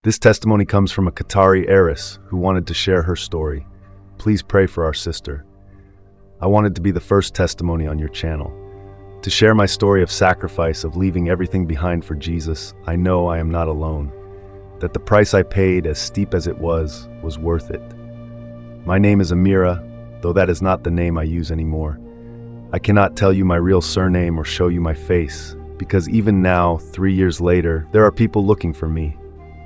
This testimony comes from a Qatari heiress who wanted to share her story. Please pray for our sister. I wanted to be the first testimony on your channel. To share my story of sacrifice, of leaving everything behind for Jesus. I know I am not alone. That the price I paid, as steep as it was worth it. My name is Amira, though that is not the name I use anymore. I cannot tell you my real surname or show you my face, because even now, 3 years later, there are people looking for me.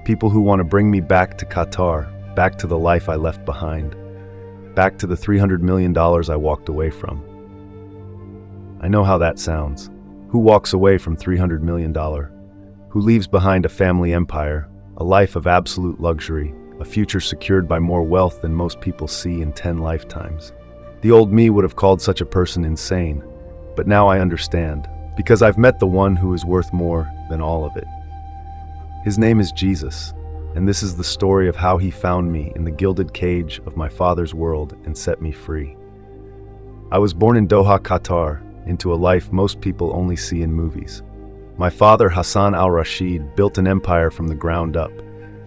People who want to bring me back to Qatar, back to the life I left behind, back to the $300 million I walked away from. I know how that sounds. Who walks away from $300 million? Who leaves behind a family empire, a life of absolute luxury, a future secured by more wealth than most people see in 10 lifetimes? The old me would have called such a person insane, but now I understand, because I've met the one who is worth more than all of it. His name is Jesus, and this is the story of how he found me in the gilded cage of my father's world and set me free. I was born in Doha, Qatar, into a life most people only see in movies. My father, Hassan al-Rashid, built an empire from the ground up.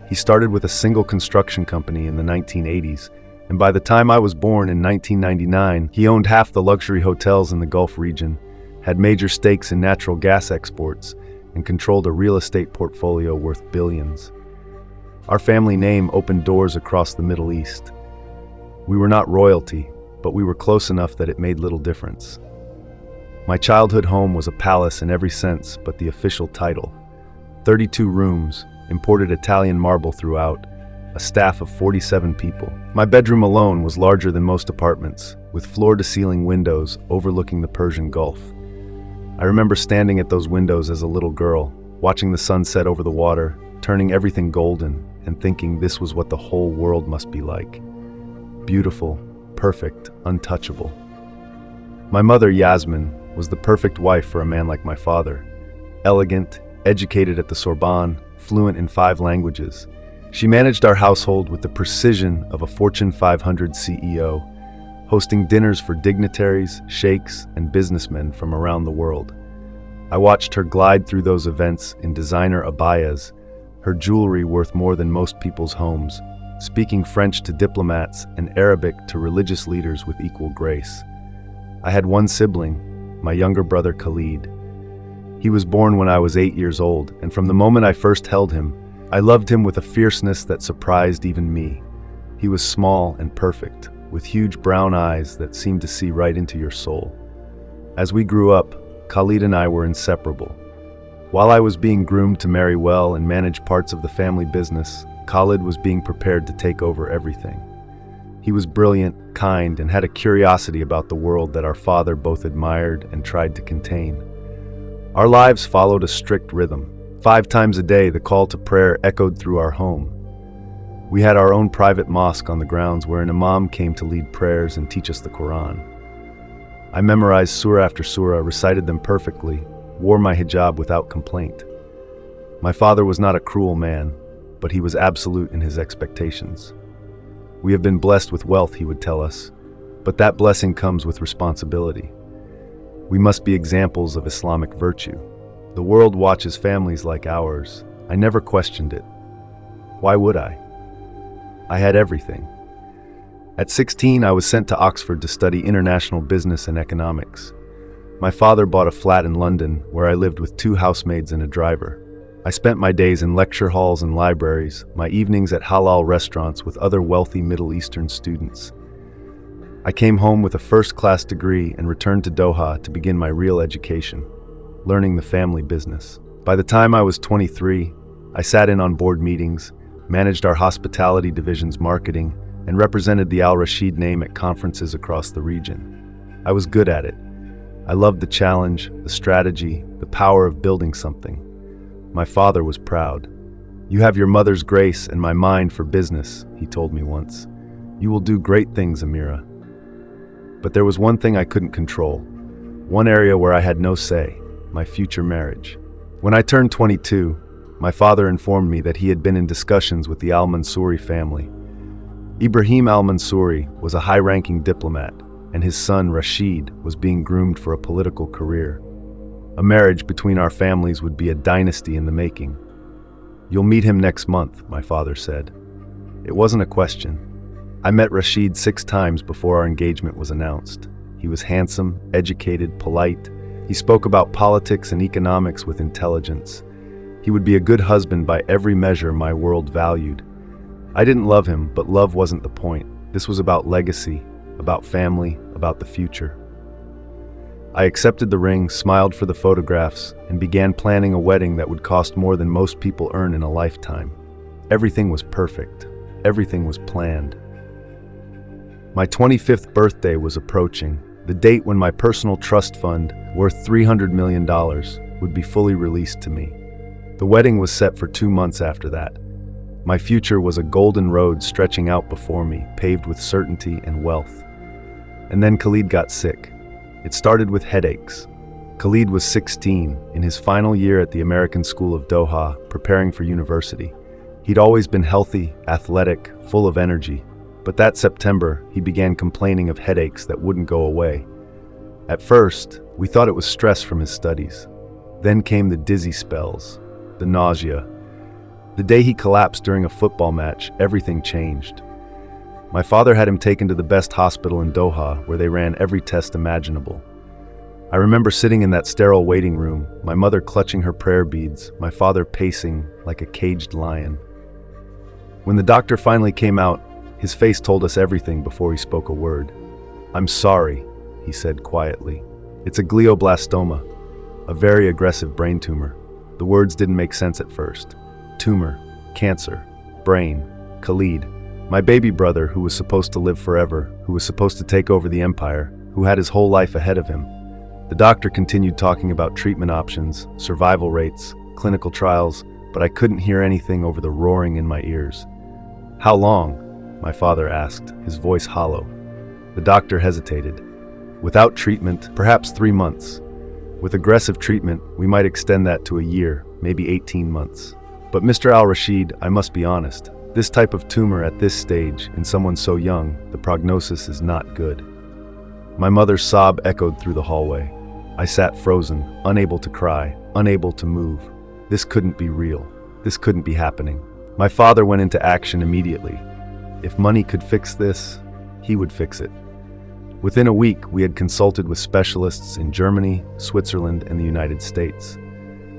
He started with a single construction company in the 1980s, and by the time I was born in 1999, he owned half the luxury hotels in the Gulf region, had major stakes in natural gas exports, and controlled a real estate portfolio worth billions. Our family name opened doors across the Middle East. We were not royalty, but we were close enough that it made little difference. My childhood home was a palace in every sense but the official title. 32 rooms, imported Italian marble throughout, a staff of 47 people. My bedroom alone was larger than most apartments, with floor-to-ceiling windows overlooking the Persian Gulf. I remember standing at those windows as a little girl, watching the sun set over the water, turning everything golden, and thinking this was what the whole world must be like. Beautiful, perfect, untouchable. My mother, Yasmin, was the perfect wife for a man like my father. Elegant, educated at the Sorbonne, fluent in 5 languages. She managed our household with the precision of a Fortune 500 CEO, hosting dinners for dignitaries, sheikhs, and businessmen from around the world. I watched her glide through those events in designer abayas, her jewelry worth more than most people's homes, speaking French to diplomats and Arabic to religious leaders with equal grace. I had one sibling, my younger brother Khalid. He was born when I was 8 years old, and from the moment I first held him, I loved him with a fierceness that surprised even me. He was small and perfect, with huge brown eyes that seemed to see right into your soul. As we grew up, Khalid and I were inseparable. While I was being groomed to marry well and manage parts of the family business, Khalid was being prepared to take over everything. He was brilliant, kind, and had a curiosity about the world that our father both admired and tried to contain. Our lives followed a strict rhythm. 5 times a day, the call to prayer echoed through our home. We had our own private mosque on the grounds where an imam came to lead prayers and teach us the Quran. I memorized surah after surah, recited them perfectly, wore my hijab without complaint. My father was not a cruel man, but he was absolute in his expectations. We have been blessed with wealth, he would tell us, but that blessing comes with responsibility. We must be examples of Islamic virtue. The world watches families like ours. I never questioned it. Why would I? I had everything. At 16, I was sent to Oxford to study international business and economics. My father bought a flat in London where I lived with 2 housemaids and a driver. I spent my days in lecture halls and libraries, my evenings at halal restaurants with other wealthy Middle Eastern students. I came home with a first-class degree and returned to Doha to begin my real education, learning the family business. By the time I was 23, I sat in on board meetings, managed our hospitality division's marketing, and represented the Al Rashid name at conferences across the region. I was good at it. I loved the challenge, the strategy, the power of building something. My father was proud. "You have your mother's grace and my mind for business," he told me once. "You will do great things, Amira." But there was one thing I couldn't control, one area where I had no say, my future marriage. When I turned 22, my father informed me that he had been in discussions with the al-Mansouri family. Ibrahim al-Mansouri was a high-ranking diplomat, and his son Rashid was being groomed for a political career. A marriage between our families would be a dynasty in the making. "You'll meet him next month," my father said. It wasn't a question. I met Rashid 6 times before our engagement was announced. He was handsome, educated, polite. He spoke about politics and economics with intelligence. He would be a good husband by every measure my world valued. I didn't love him, but love wasn't the point. This was about legacy, about family, about the future. I accepted the ring, smiled for the photographs, and began planning a wedding that would cost more than most people earn in a lifetime. Everything was perfect. Everything was planned. My 25th birthday was approaching, the date when my personal trust fund, worth $300 million, would be fully released to me. The wedding was set for 2 months after that. My future was a golden road stretching out before me, paved with certainty and wealth. And then Khalid got sick. It started with headaches. Khalid was 16, in his final year at the American School of Doha, preparing for university. He'd always been healthy, athletic, full of energy. But that September, he began complaining of headaches that wouldn't go away. At first, we thought it was stress from his studies. Then came the dizzy spells, the nausea. The day he collapsed during a football match, everything changed. My father had him taken to the best hospital in Doha, where they ran every test imaginable. I remember sitting in that sterile waiting room, my mother clutching her prayer beads, my father pacing like a caged lion. When the doctor finally came out, his face told us everything before he spoke a word. "I'm sorry," he said quietly. "It's a glioblastoma, a very aggressive brain tumor." The words didn't make sense at first. Tumor, cancer, brain, Khalid, my baby brother who was supposed to live forever, who was supposed to take over the empire, who had his whole life ahead of him. The doctor continued talking about treatment options, survival rates, clinical trials, but I couldn't hear anything over the roaring in my ears. "How long?" my father asked, his voice hollow. The doctor hesitated. "Without treatment, perhaps 3 months. With aggressive treatment, we might extend that to a year, maybe 18 months. But Mr. Al-Rashid, I must be honest. This type of tumor at this stage, in someone so young, the prognosis is not good." My mother's sob echoed through the hallway. I sat frozen, unable to cry, unable to move. This couldn't be real. This couldn't be happening. My father went into action immediately. If money could fix this, he would fix it. Within a week, we had consulted with specialists in Germany, Switzerland, and the United States.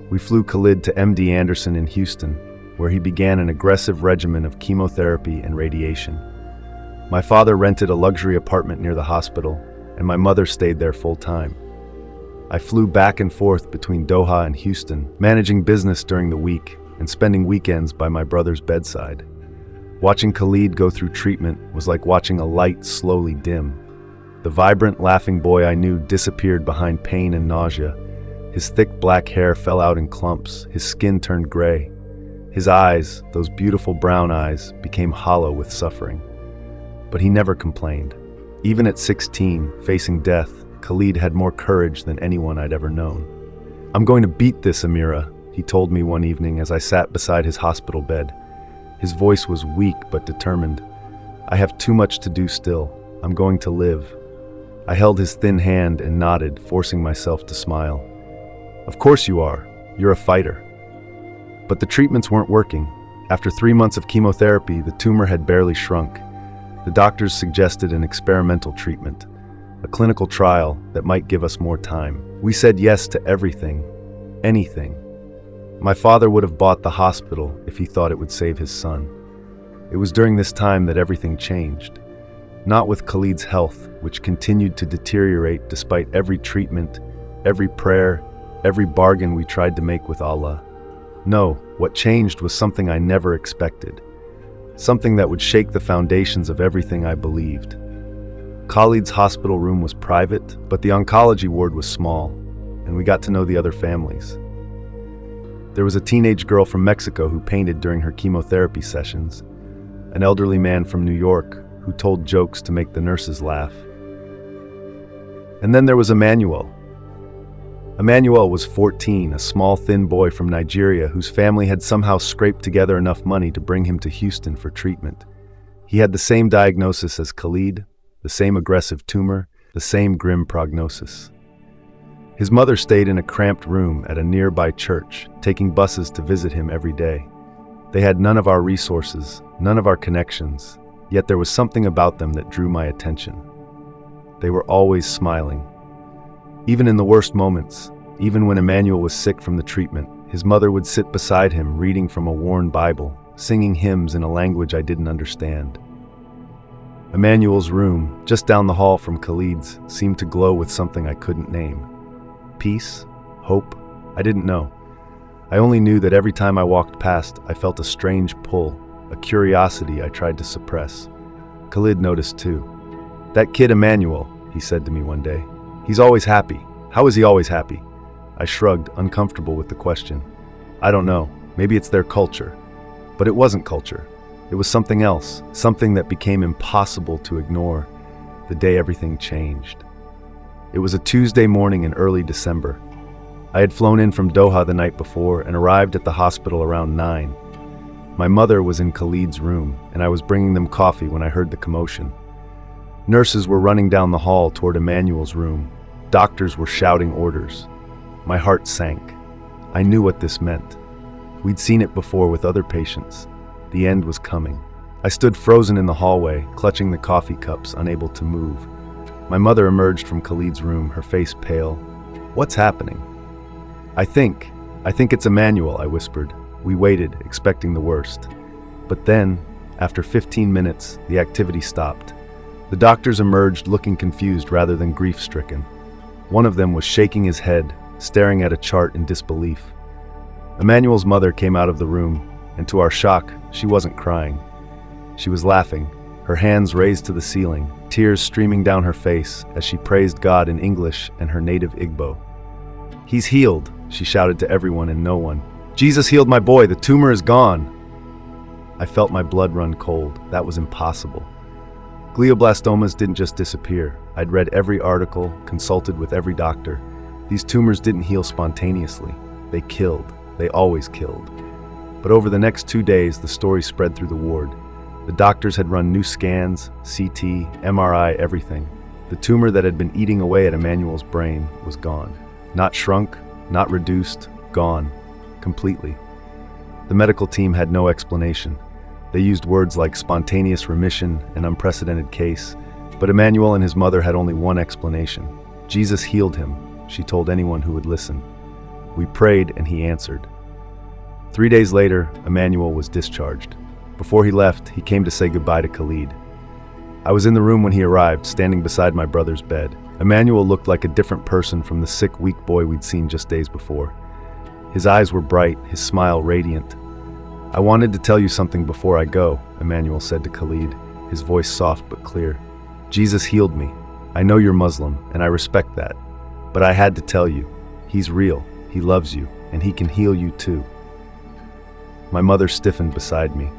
We flew Khalid to MD Anderson in Houston, where he began an aggressive regimen of chemotherapy and radiation. My father rented a luxury apartment near the hospital, and my mother stayed there full-time. I flew back and forth between Doha and Houston, managing business during the week and spending weekends by my brother's bedside. Watching Khalid go through treatment was like watching a light slowly dim. The vibrant, laughing boy I knew disappeared behind pain and nausea. His thick black hair fell out in clumps, his skin turned gray. His eyes, those beautiful brown eyes, became hollow with suffering. But he never complained. Even at 16, facing death, Khalid had more courage than anyone I'd ever known. "I'm going to beat this, Amira," he told me one evening as I sat beside his hospital bed. His voice was weak but determined. "I have too much to do still. I'm going to live." I held his thin hand and nodded, forcing myself to smile. "Of course you are. You're a fighter." But the treatments weren't working. After 3 months of chemotherapy, the tumor had barely shrunk. The doctors suggested an experimental treatment, a clinical trial that might give us more time. We said yes to everything, anything. My father would have bought the hospital if he thought it would save his son. It was during this time that everything changed. Not with Khalid's health, which continued to deteriorate despite every treatment, every prayer, every bargain we tried to make with Allah. No, what changed was something I never expected. Something that would shake the foundations of everything I believed. Khalid's hospital room was private, but the oncology ward was small, and we got to know the other families. There was a teenage girl from Mexico who painted during her chemotherapy sessions, an elderly man from New York who told jokes to make the nurses laugh. And then there was Emmanuel. Emmanuel was 14, a small, thin boy from Nigeria whose family had somehow scraped together enough money to bring him to Houston for treatment. He had the same diagnosis as Khalid, the same aggressive tumor, the same grim prognosis. His mother stayed in a cramped room at a nearby church, taking buses to visit him every day. They had none of our resources, none of our connections, yet there was something about them that drew my attention. They were always smiling. Even in the worst moments, even when Emmanuel was sick from the treatment, his mother would sit beside him reading from a worn Bible, singing hymns in a language I didn't understand. Emmanuel's room, just down the hall from Khalid's, seemed to glow with something I couldn't name. Peace? Hope? I didn't know. I only knew that every time I walked past, I felt a strange pull, a curiosity I tried to suppress. Khalid noticed too. "That kid Emmanuel," he said to me one day. "He's always happy. How is he always happy?" I shrugged, uncomfortable with the question. I don't know. Maybe it's their culture. But it wasn't culture. It was something else, something that became impossible to ignore the day everything changed. It was a Tuesday morning in early December. I had flown in from Doha the night before and arrived at the hospital around 9. My mother was in Khalid's room, and I was bringing them coffee when I heard the commotion. Nurses were running down the hall toward Emmanuel's room. Doctors were shouting orders. My heart sank. I knew what this meant. We'd seen it before with other patients. The end was coming. I stood frozen in the hallway, clutching the coffee cups, unable to move. My mother emerged from Khalid's room, her face pale. "What's happening?" I think it's Emmanuel," I whispered. We waited, expecting the worst. But then, after 15 minutes, the activity stopped. The doctors emerged looking confused rather than grief-stricken. One of them was shaking his head, staring at a chart in disbelief. Emmanuel's mother came out of the room, and to our shock, she wasn't crying. She was laughing, her hands raised to the ceiling, tears streaming down her face as she praised God in English and her native Igbo. "He's healed," she shouted to everyone and no one. "Jesus healed my boy, the tumor is gone." I felt my blood run cold. That was impossible. Glioblastomas didn't just disappear. I'd read every article, consulted with every doctor. These tumors didn't heal spontaneously. They killed. They always killed. But over the next 2 days, the story spread through the ward. The doctors had run new scans, CT, MRI, everything. The tumor that had been eating away at Emmanuel's brain was gone. Not shrunk, not reduced, gone. Completely. The medical team had no explanation. They used words like spontaneous remission, an unprecedented case, but Emmanuel and his mother had only one explanation. Jesus healed him, she told anyone who would listen. We prayed and he answered. 3 days later, Emmanuel was discharged. Before he left, he came to say goodbye to Khalid. I was in the room when he arrived, standing beside my brother's bed. Emmanuel looked like a different person from the sick, weak boy we'd seen just days before. His eyes were bright, his smile radiant. "I wanted to tell you something before I go," Emmanuel said to Khalid, his voice soft but clear. "Jesus healed me. I know you're Muslim, and I respect that. But I had to tell you, he's real, he loves you, and he can heal you too." My mother stiffened beside me.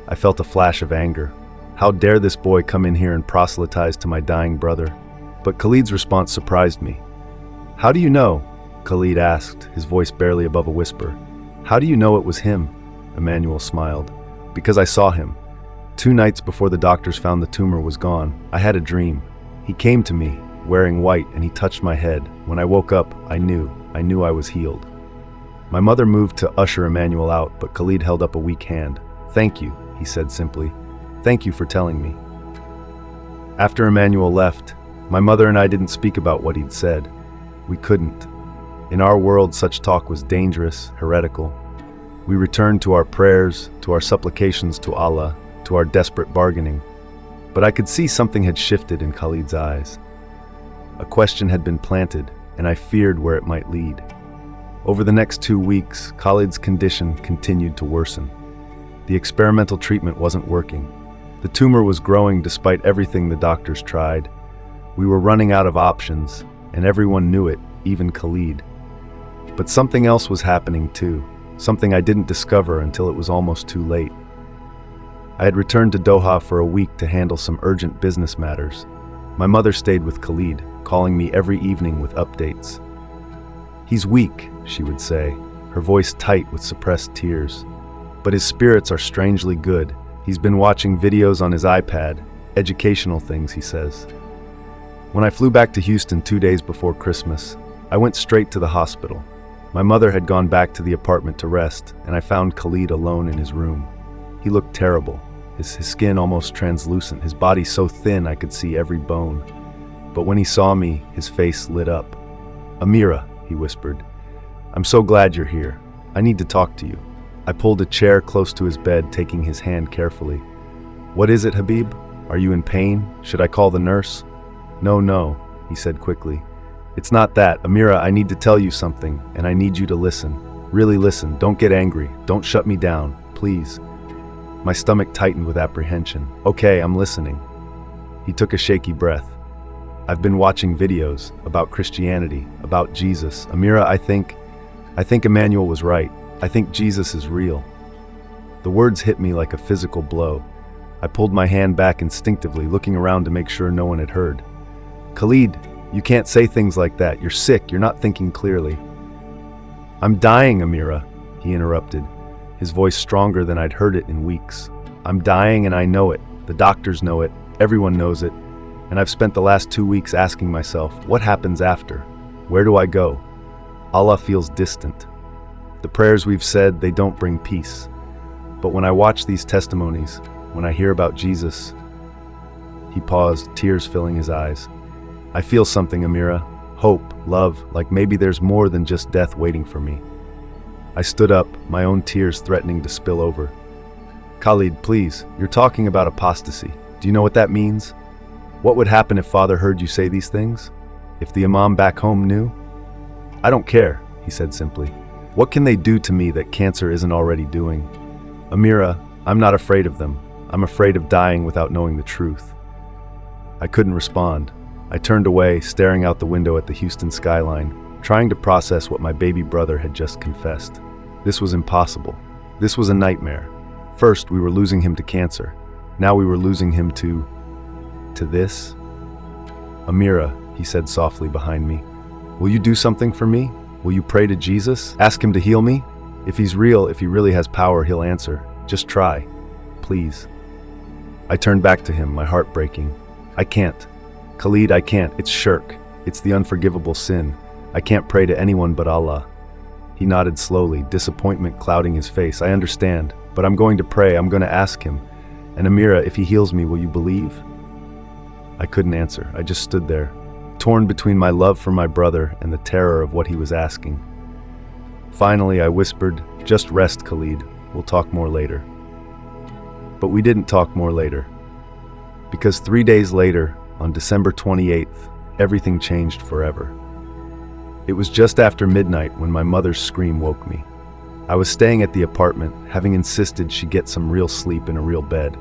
I felt a flash of anger. How dare this boy come in here and proselytize to my dying brother? But Khalid's response surprised me. "How do you know?" Khalid asked, his voice barely above a whisper. "How do you know it was him?" Emmanuel smiled. "Because I saw him. 2 nights before the doctors found the tumor was gone, I had a dream. He came to me, wearing white, and he touched my head. When I woke up, I knew I was healed." My mother moved to usher Emmanuel out, but Khalid held up a weak hand. "Thank you," he said simply. "Thank you for telling me." After Emmanuel left, my mother and I didn't speak about what he'd said. We couldn't. In our world, such talk was dangerous, heretical. We returned to our prayers, to our supplications to Allah, to our desperate bargaining. But I could see something had shifted in Khalid's eyes. A question had been planted, and I feared where it might lead. Over the next 2 weeks, Khalid's condition continued to worsen. The experimental treatment wasn't working. The tumor was growing despite everything the doctors tried. We were running out of options, and everyone knew it, even Khalid. But something else was happening too, something I didn't discover until it was almost too late. I had returned to Doha for a week to handle some urgent business matters. My mother stayed with Khalid, calling me every evening with updates. "He's weak," she would say, her voice tight with suppressed tears. "But his spirits are strangely good. He's been watching videos on his iPad, educational things, he says." When I flew back to Houston 2 days before Christmas, I went straight to the hospital. My mother had gone back to the apartment to rest, and I found Khalid alone in his room. He looked terrible, his skin almost translucent, his body so thin I could see every bone. But when he saw me, his face lit up. "Amira," he whispered, "I'm so glad you're here. I need to talk to you." I pulled a chair close to his bed, taking his hand carefully. "What is it, Habib? Are you in pain? Should I call the nurse?" No, he said quickly. "It's not that. Amira, I need to tell you something, and I need you to listen. Really listen. Don't get angry. Don't shut me down, please." My stomach tightened with apprehension. "Okay, I'm listening." He took a shaky breath. "I've been watching videos about Christianity, about Jesus. Amira, I think Emmanuel was right. I think Jesus is real." The words hit me like a physical blow. I pulled my hand back instinctively, looking around to make sure no one had heard. "Khalid, you can't say things like that. You're sick. You're not thinking clearly." "I'm dying, Amira," he interrupted, his voice stronger than I'd heard it in weeks. "I'm dying and I know it. The doctors know it. Everyone knows it. And I've spent the last 2 weeks asking myself, what happens after? Where do I go? Allah feels distant. The prayers we've said, they don't bring peace. But when I watch these testimonies, when I hear about Jesus..." He paused, tears filling his eyes. "I feel something, Amira. Hope, love, like maybe there's more than just death waiting for me." I stood up, my own tears threatening to spill over. "Khalid, please, you're talking about apostasy. Do you know what that means? What would happen if Father heard you say these things? If the Imam back home knew?" "I don't care," he said simply. "What can they do to me that cancer isn't already doing? Amira, I'm not afraid of them. I'm afraid of dying without knowing the truth." I couldn't respond. I turned away, staring out the window at the Houston skyline, trying to process what my baby brother had just confessed. This was impossible. This was a nightmare. First, we were losing him to cancer. Now we were losing him to this? "Amira," he said softly behind me, "will you do something for me? Will you pray to Jesus? Ask him to heal me? If he's real, if he really has power, he'll answer. Just try. Please." I turned back to him, my heart breaking. "I can't. Khalid, I can't. It's shirk. It's the unforgivable sin. I can't pray to anyone but Allah." He nodded slowly, disappointment clouding his face. "I understand, but I'm going to pray. I'm going to ask him. And Amira, if he heals me, will you believe?" I couldn't answer. I just stood there, torn between my love for my brother and the terror of what he was asking. Finally, I whispered, "Just rest, Khalid. We'll talk more later." But we didn't talk more later. Because 3 days later, on December 28th, everything changed forever. It was just after midnight when my mother's scream woke me. I was staying at the apartment, having insisted she get some real sleep in a real bed.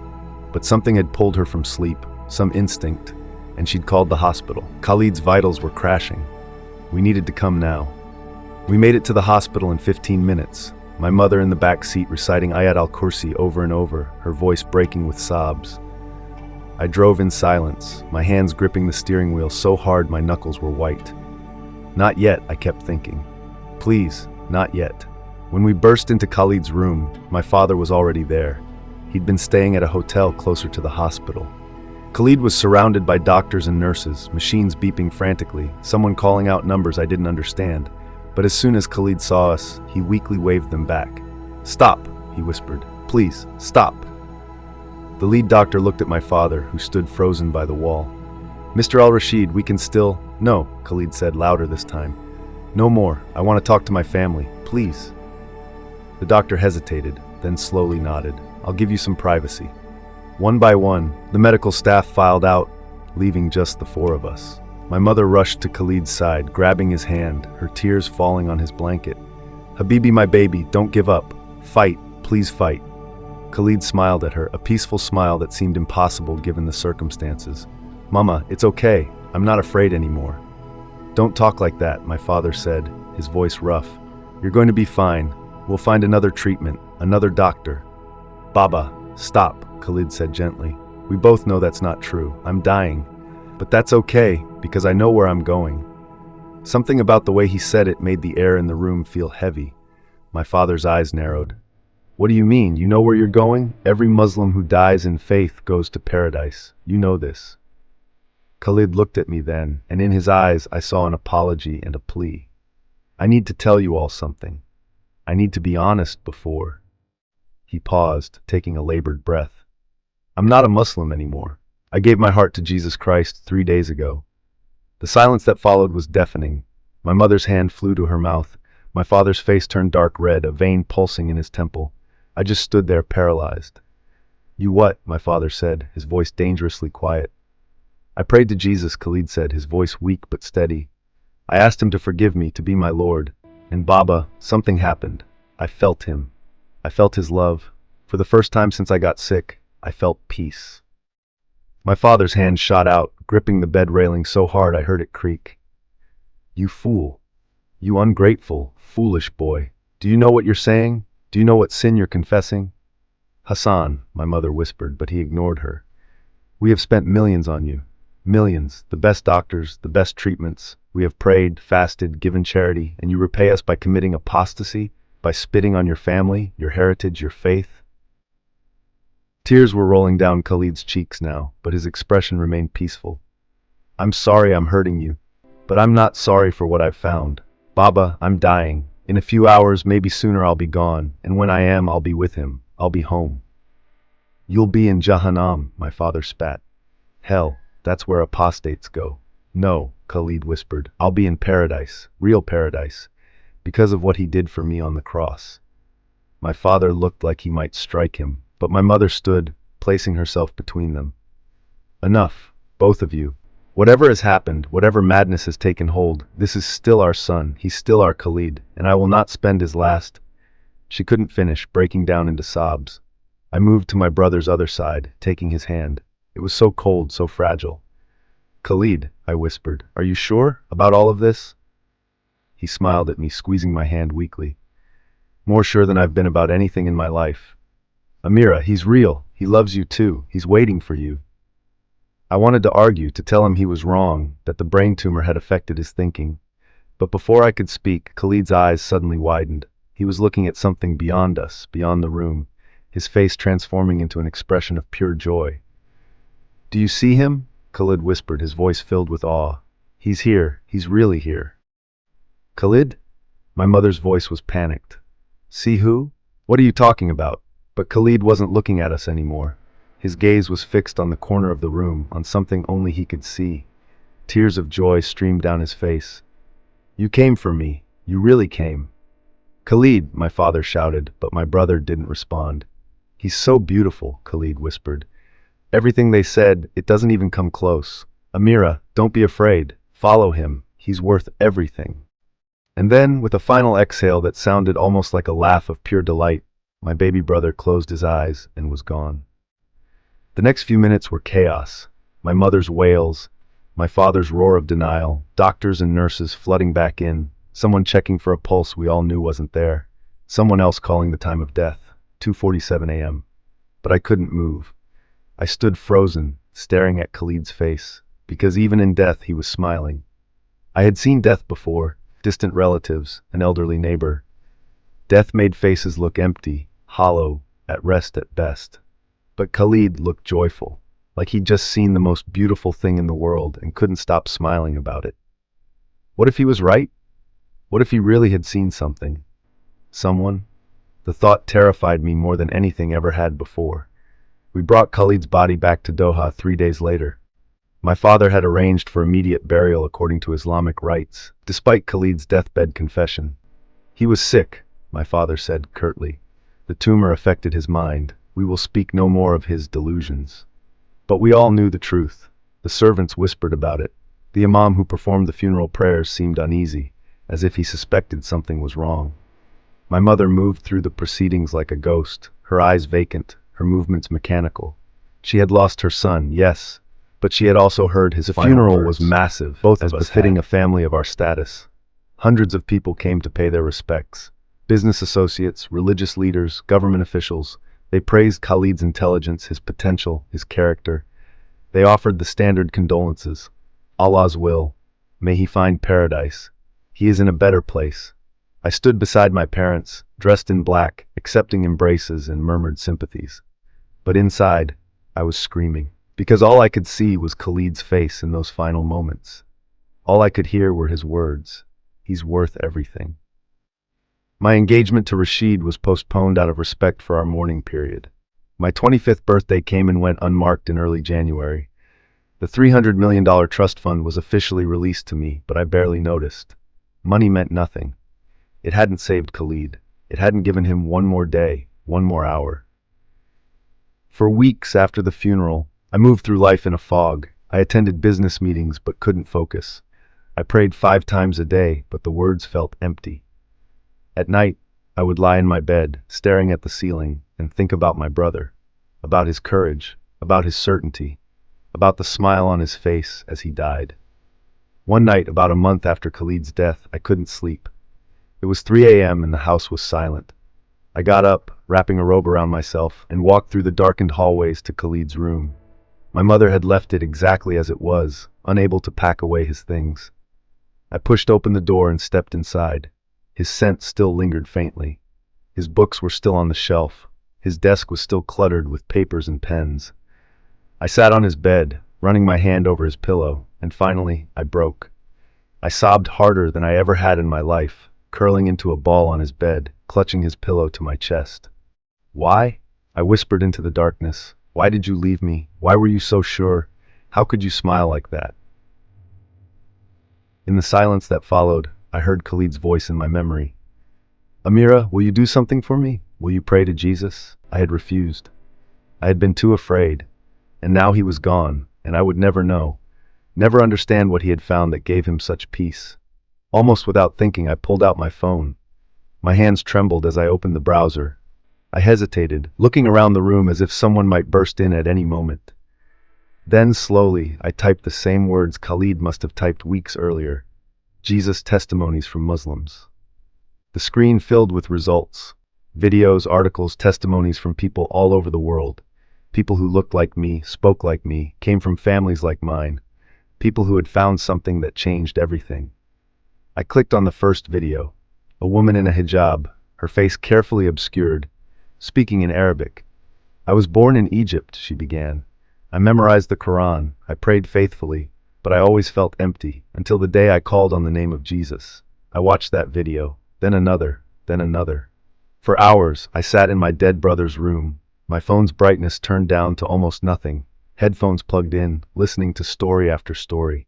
But something had pulled her from sleep, some instinct, and she'd called the hospital. Khalid's vitals were crashing. We needed to come now. We made it to the hospital in 15 minutes, my mother in the back seat reciting Ayat al-Kursi over and over, her voice breaking with sobs. I drove in silence, my hands gripping the steering wheel so hard my knuckles were white. "Not yet," I kept thinking. "Please, not yet." When we burst into Khalid's room, my father was already there. He'd been staying at a hotel closer to the hospital. Khalid was surrounded by doctors and nurses, machines beeping frantically, someone calling out numbers I didn't understand. But as soon as Khalid saw us, he weakly waved them back. "Stop," he whispered. "Please, stop." The lead doctor looked at my father, who stood frozen by the wall. "Mr. Al-Rashid, we can still..." "No," Khalid said, louder this time. "No more. I want to talk to my family, please." The doctor hesitated, then slowly nodded. "I'll give you some privacy." One by one, the medical staff filed out, leaving just the four of us. My mother rushed to Khalid's side, grabbing his hand, her tears falling on his blanket. "Habibi, my baby, don't give up. Fight, please fight." Khalid smiled at her, a peaceful smile that seemed impossible given the circumstances. "Mama, it's okay. I'm not afraid anymore." "Don't talk like that," my father said, his voice rough. "You're going to be fine. We'll find another treatment, another doctor." "Baba, stop," Khalid said gently. "We both know that's not true. I'm dying. But that's okay, because I know where I'm going." Something about the way he said it made the air in the room feel heavy. My father's eyes narrowed. "What do you mean? You know where you're going? Every Muslim who dies in faith goes to paradise. You know this." Khalid looked at me then, and in his eyes I saw an apology and a plea. I need to tell you all something. I need to be honest before. He paused, taking a labored breath. I'm not a Muslim anymore. I gave my heart to Jesus Christ 3 days ago. The silence that followed was deafening. My mother's hand flew to her mouth. My father's face turned dark red, a vein pulsing in his temple. I just stood there paralyzed. You what? My father said, his voice dangerously quiet. I prayed to Jesus, Khalid said, his voice weak but steady. I asked him to forgive me, to be my Lord. And Baba, something happened. I felt him. I felt his love. For the first time since I got sick, I felt peace. My father's hand shot out, gripping the bed railing so hard I heard it creak. You fool. You ungrateful, foolish boy. Do you know what you're saying? Do you know what sin you're confessing? Hassan, my mother whispered, but he ignored her. We have spent millions on you. Millions. The best doctors, the best treatments. We have prayed, fasted, given charity, and you repay us by committing apostasy, by spitting on your family, your heritage, your faith. Tears were rolling down Khalid's cheeks now, but his expression remained peaceful. I'm sorry I'm hurting you, but I'm not sorry for what I've found. Baba, I'm dying. In a few hours, maybe sooner, I'll be gone, and when I am, I'll be with him. I'll be home. You'll be in Jahannam, my father spat. Hell, that's where apostates go. No, Khalid whispered. I'll be in paradise, real paradise, because of what he did for me on the cross. My father looked like he might strike him, but my mother stood, placing herself between them. Enough, both of you. Whatever has happened, whatever madness has taken hold, this is still our son, he's still our Khalid, and I will not spend his last. She couldn't finish, breaking down into sobs. I moved to my brother's other side, taking his hand. It was so cold, so fragile. Khalid, I whispered, are you sure about all of this? He smiled at me, squeezing my hand weakly. More sure than I've been about anything in my life. Amira, he's real. He loves you too. He's waiting for you. I wanted to argue, to tell him he was wrong, that the brain tumor had affected his thinking. But before I could speak, Khalid's eyes suddenly widened. He was looking at something beyond us, beyond the room, his face transforming into an expression of pure joy. Do you see him? Khalid whispered, his voice filled with awe. He's here. He's really here. Khalid? My mother's voice was panicked. See who? What are you talking about? But Khalid wasn't looking at us anymore. His gaze was fixed on the corner of the room, on something only he could see. Tears of joy streamed down his face. You came for me. You really came. Khalid, my father shouted, but my brother didn't respond. He's so beautiful, Khalid whispered. Everything they said, it doesn't even come close. Amira, don't be afraid. Follow him. He's worth everything. And then, with a final exhale that sounded almost like a laugh of pure delight, my baby brother closed his eyes and was gone. The next few minutes were chaos. My mother's wails, my father's roar of denial, doctors and nurses flooding back in, someone checking for a pulse we all knew wasn't there, someone else calling the time of death, 2:47 a.m. But I couldn't move. I stood frozen, staring at Khalid's face, because even in death he was smiling. I had seen death before, distant relatives, an elderly neighbor. Death made faces look empty, hollow, at rest at best. But Khalid looked joyful, like he'd just seen the most beautiful thing in the world and couldn't stop smiling about it. What if he was right? What if he really had seen something? Someone? The thought terrified me more than anything ever had before. We brought Khalid's body back to Doha 3 days later. My father had arranged for immediate burial according to Islamic rites, despite Khalid's deathbed confession. He was sick, my father said curtly. The tumor affected his mind. We will speak no more of his delusions. But we all knew the truth. The servants whispered about it. The imam who performed the funeral prayers seemed uneasy, as if he suspected something was wrong. My mother moved through the proceedings like a ghost, her eyes vacant, her movements mechanical. She had lost her son, yes, but she had also heard his final funeral words. Was massive, both as befitting a family of our status. Hundreds of people came to pay their respects. Business associates, religious leaders, government officials. They praised Khalid's intelligence, his potential, his character. They offered the standard condolences. Allah's will. May he find paradise. He is in a better place. I stood beside my parents, dressed in black, accepting embraces and murmured sympathies. But inside, I was screaming, because all I could see was Khalid's face in those final moments. All I could hear were his words. He's worth everything. My engagement to Rashid was postponed out of respect for our mourning period. My 25th birthday came and went unmarked in early January. The $300 million trust fund was officially released to me, but I barely noticed. Money meant nothing. It hadn't saved Khalid. It hadn't given him one more day, one more hour. For weeks after the funeral, I moved through life in a fog. I attended business meetings but couldn't focus. I prayed 5 times a day, but the words felt empty. At night, I would lie in my bed, staring at the ceiling, and think about my brother, about his courage, about his certainty, about the smile on his face as he died. One night, about a month after Khalid's death, I couldn't sleep. It was 3 a.m. and the house was silent. I got up, wrapping a robe around myself, and walked through the darkened hallways to Khalid's room. My mother had left it exactly as it was, unable to pack away his things. I pushed open the door and stepped inside. His scent still lingered faintly. His books were still on the shelf. His desk was still cluttered with papers and pens. I sat on his bed, running my hand over his pillow, and finally, I broke. I sobbed harder than I ever had in my life, curling into a ball on his bed, clutching his pillow to my chest. "Why?" I whispered into the darkness. "Why did you leave me? Why were you so sure? How could you smile like that?" In the silence that followed, I heard Khalid's voice in my memory. "Amira, will you do something for me? Will you pray to Jesus?" I had refused. I had been too afraid. And now he was gone, and I would never know, never understand what he had found that gave him such peace. Almost without thinking, I pulled out my phone. My hands trembled as I opened the browser. I hesitated, looking around the room as if someone might burst in at any moment. Then, slowly, I typed the same words Khalid must have typed weeks earlier. Jesus testimonies from Muslims. The screen filled with results. Videos, articles, testimonies from people all over the world. People who looked like me, spoke like me, came from families like mine. People who had found something that changed everything. I clicked on the first video. A woman in a hijab, her face carefully obscured, speaking in Arabic. "I was born in Egypt," she began. "I memorized the Quran. I prayed faithfully, but I always felt empty, until the day I called on the name of Jesus." I watched that video, then another, then another. For hours, I sat in my dead brother's room, my phone's brightness turned down to almost nothing, headphones plugged in, listening to story after story.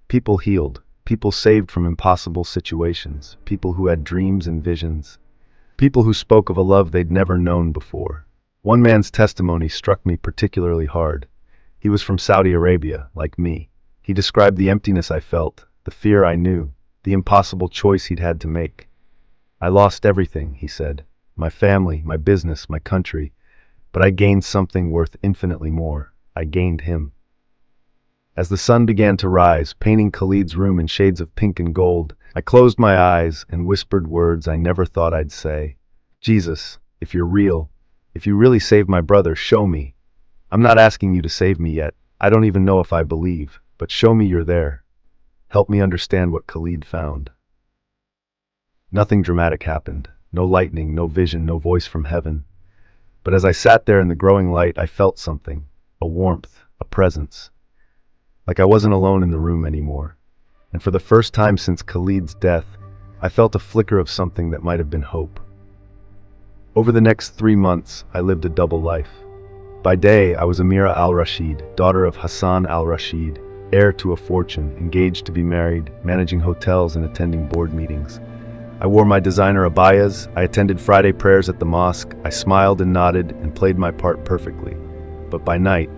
People healed, people saved from impossible situations, people who had dreams and visions, people who spoke of a love they'd never known before. One man's testimony struck me particularly hard. He was from Saudi Arabia, like me. He described the emptiness I felt, the fear I knew, the impossible choice he'd had to make. "I lost everything," he said. "My family, my business, my country. But I gained something worth infinitely more. I gained him." As the sun began to rise, painting Khalid's room in shades of pink and gold, I closed my eyes and whispered words I never thought I'd say. "Jesus, if you're real, if you really saved my brother, show me. I'm not asking you to save me yet. I don't even know if I believe, but show me you're there. Help me understand what Khalid found." Nothing dramatic happened. No lightning, no vision, no voice from heaven. But as I sat there in the growing light, I felt something, a warmth, a presence. Like I wasn't alone in the room anymore. And for the first time since Khalid's death, I felt a flicker of something that might have been hope. Over the next 3 months, I lived a double life. By day, I was Amira al-Rashid, daughter of Hassan al-Rashid, heir to a fortune, engaged to be married, managing hotels and attending board meetings. I wore my designer abayas, I attended Friday prayers at the mosque, I smiled and nodded and played my part perfectly. But by night,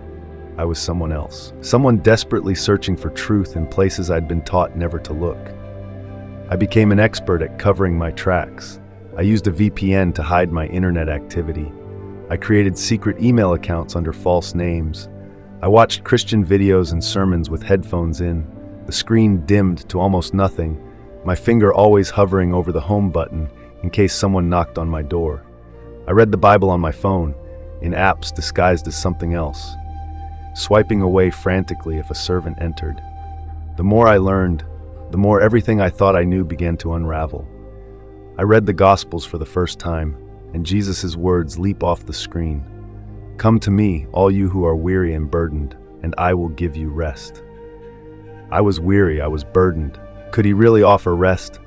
I was someone else. Someone desperately searching for truth in places I'd been taught never to look. I became an expert at covering my tracks. I used a VPN to hide my internet activity. I created secret email accounts under false names. I watched Christian videos and sermons with headphones in, the screen dimmed to almost nothing, my finger always hovering over the home button in case someone knocked on my door. I read the Bible on my phone, in apps disguised as something else, swiping away frantically if a servant entered. The more I learned, the more everything I thought I knew began to unravel. I read the Gospels for the first time, and Jesus' words leap off the screen. "Come to me, all you who are weary and burdened, and I will give you rest." I was weary, I was burdened, Could he really offer rest?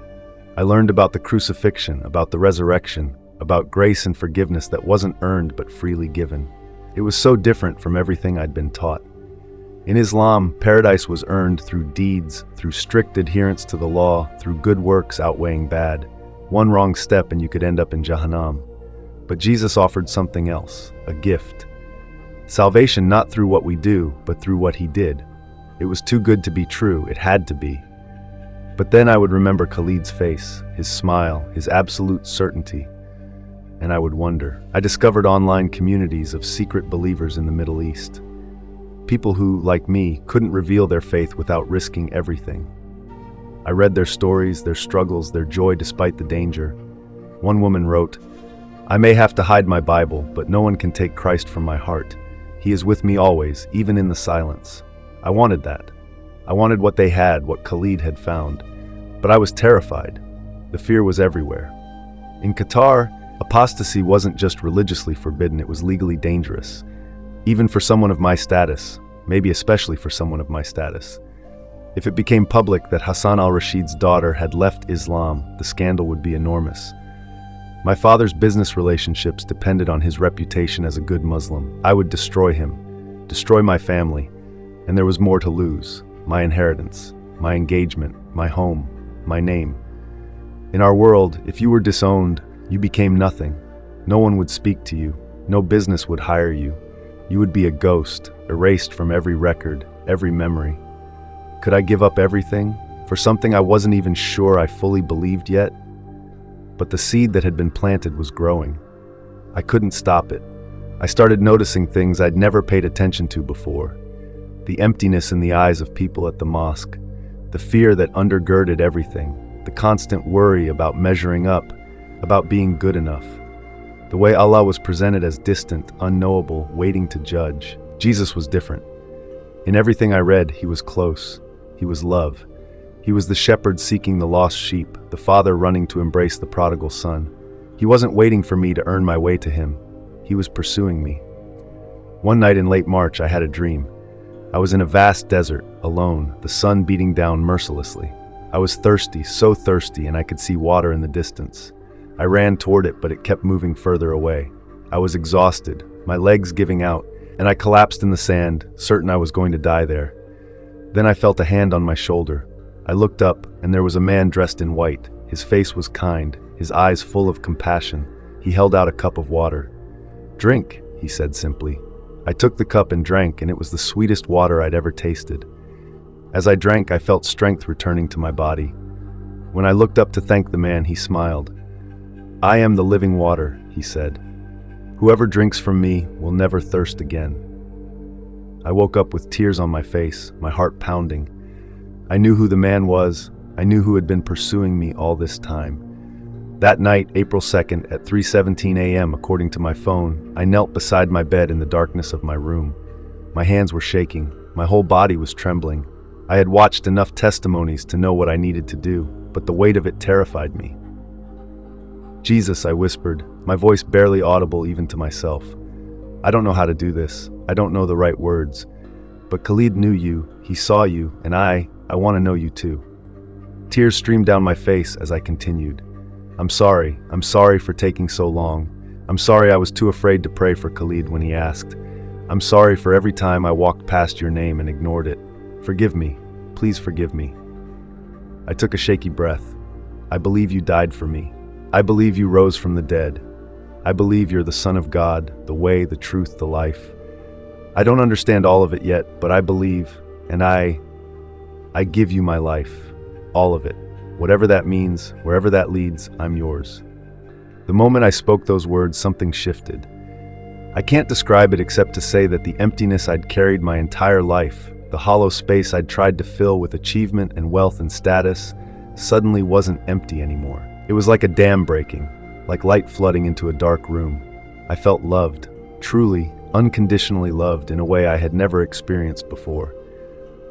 I learned about the crucifixion, about the resurrection, about grace and forgiveness that wasn't earned but freely given. It was so different from everything I'd been taught. In Islam, paradise was earned through deeds, through strict adherence to the law, through good works outweighing bad. One wrong step and you could end up in Jahannam. But Jesus offered something else, a gift. Salvation not through what we do, but through what he did. It was too good to be true, it had to be. But then I would remember Khalid's face, his smile, his absolute certainty. And I would wonder. I discovered online communities of secret believers in the Middle East. People who, like me, couldn't reveal their faith without risking everything. I read their stories, their struggles, their joy despite the danger. One woman wrote, "I may have to hide my Bible, but no one can take Christ from my heart. He is with me always, even in the silence." I wanted that. I wanted what they had, what Khalid had found. But I was terrified. The fear was everywhere. In Qatar, apostasy wasn't just religiously forbidden, it was legally dangerous. Even for someone of my status, maybe especially for someone of my status. If it became public that Hassan al-Rashid's daughter had left Islam, the scandal would be enormous. My father's business relationships depended on his reputation as a good Muslim. I would destroy him, destroy my family, and there was more to lose. My inheritance, my engagement, my home, my name. In our world, if you were disowned, you became nothing. No one would speak to you. No business would hire you. You would be a ghost, erased from every record, every memory. Could I give up everything for something I wasn't even sure I fully believed yet? But the seed that had been planted was growing. I couldn't stop it. I started noticing things I'd never paid attention to before. The emptiness in the eyes of people at the mosque, the fear that undergirded everything, the constant worry about measuring up, about being good enough. The way Allah was presented as distant, unknowable, waiting to judge. Jesus was different. In everything I read, he was close. He was love. He was the shepherd seeking the lost sheep, the father running to embrace the prodigal son. He wasn't waiting for me to earn my way to him. He was pursuing me. One night in late March, I had a dream. I was in a vast desert, alone, the sun beating down mercilessly. I was thirsty, so thirsty, and I could see water in the distance. I ran toward it, but it kept moving further away. I was exhausted, my legs giving out, and I collapsed in the sand, certain I was going to die there. Then I felt a hand on my shoulder. I looked up, and there was a man dressed in white. His face was kind, his eyes full of compassion. He held out a cup of water. "Drink," he said simply. I took the cup and drank, and it was the sweetest water I'd ever tasted. As I drank, I felt strength returning to my body. When I looked up to thank the man, he smiled. "I am the living water," he said. "Whoever drinks from me will never thirst again." I woke up with tears on my face, my heart pounding. I knew who the man was. I knew who had been pursuing me all this time. That night, April 2nd, at 3:17 a.m., according to my phone, I knelt beside my bed in the darkness of my room. My hands were shaking. My whole body was trembling. I had watched enough testimonies to know what I needed to do, but the weight of it terrified me. "Jesus," I whispered, my voice barely audible even to myself. "I don't know how to do this. I don't know the right words. But Khalid knew you, he saw you, and I want to know you too." Tears streamed down my face as I continued. I'm sorry for taking so long. I'm sorry I was too afraid to pray for Khalid when he asked. I'm sorry for every time I walked past your name and ignored it. Forgive me, please forgive me." I took a shaky breath. "I believe you died for me. I believe you rose from the dead. I believe you're the Son of God, the way, the truth, the life. I don't understand all of it yet, but I believe, and I give you my life, all of it. Whatever that means, wherever that leads, I'm yours." The moment I spoke those words, something shifted. I can't describe it except to say that the emptiness I'd carried my entire life, the hollow space I'd tried to fill with achievement and wealth and status, suddenly wasn't empty anymore. It was like a dam breaking, like light flooding into a dark room. I felt loved, truly, unconditionally loved in a way I had never experienced before.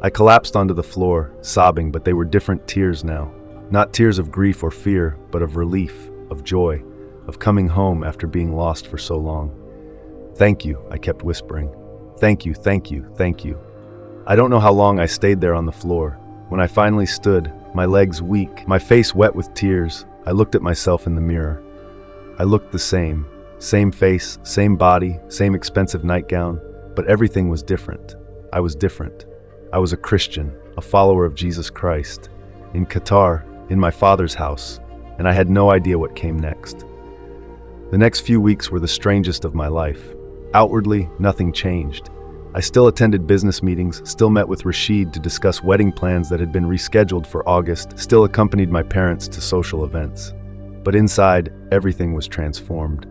I collapsed onto the floor, sobbing, but they were different tears now. Not tears of grief or fear, but of relief, of joy, of coming home after being lost for so long. "Thank you," I kept whispering. "Thank you, thank you, thank you." I don't know how long I stayed there on the floor. When I finally stood, my legs weak, my face wet with tears. I looked at myself in the mirror. I looked the same. Same face, same body, same expensive nightgown, but everything was different. I was different. I was a Christian, a follower of Jesus Christ, in Qatar, in my father's house, and I had no idea what came next. The next few weeks were the strangest of my life. Outwardly, nothing changed. I still attended business meetings, still met with Rashid to discuss wedding plans that had been rescheduled for August, still accompanied my parents to social events. But inside, everything was transformed.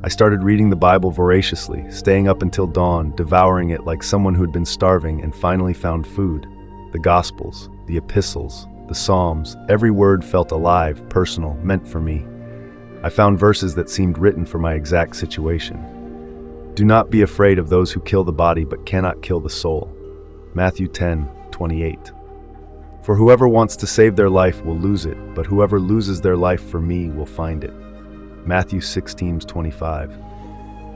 I started reading the Bible voraciously, staying up until dawn, devouring it like someone who had been starving and finally found food. The Gospels, the Epistles, the Psalms, every word felt alive, personal, meant for me. I found verses that seemed written for my exact situation. Do not be afraid of those who kill the body but cannot kill the soul. Matthew 10:28. For whoever wants to save their life will lose it, but whoever loses their life for me will find it. Matthew 16:25.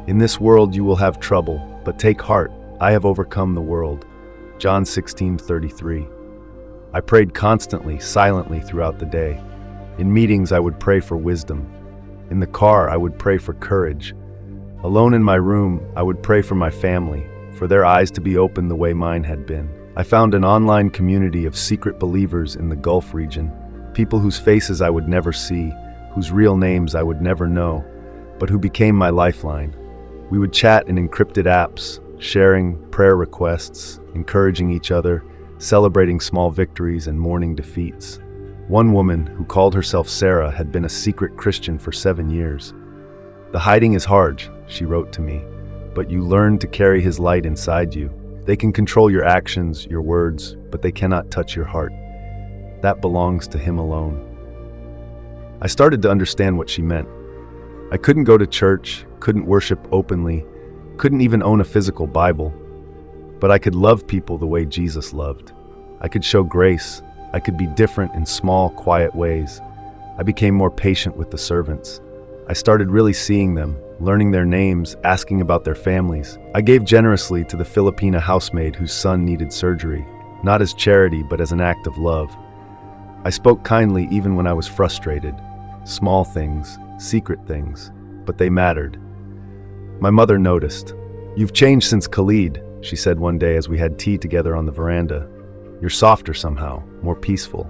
In this world you will have trouble, but take heart, I have overcome the world. John 16:33. I prayed constantly, silently throughout the day. In meetings I would pray for wisdom. In the car, I would pray for courage. Alone in my room, I would pray for my family, for their eyes to be open the way mine had been. I found an online community of secret believers in the Gulf region, people whose faces I would never see, whose real names I would never know, but who became my lifeline. We would chat in encrypted apps, sharing prayer requests, encouraging each other, celebrating small victories and mourning defeats. One woman, who called herself Sarah, had been a secret Christian for 7 years. The hiding is hard, she wrote to me, but you learn to carry his light inside you. They can control your actions, your words, but they cannot touch your heart. That belongs to him alone. I started to understand what she meant. I couldn't go to church, couldn't worship openly, couldn't even own a physical Bible, but I could love people the way Jesus loved. I could show grace. I could be different in small, quiet ways. I became more patient with the servants. I started really seeing them, learning their names, asking about their families. I gave generously to the Filipina housemaid whose son needed surgery, not as charity but as an act of love. I spoke kindly even when I was frustrated. Small things, secret things, but they mattered. My mother noticed. "You've changed since Khalid," she said one day as we had tea together on the veranda. "You're softer somehow, more peaceful."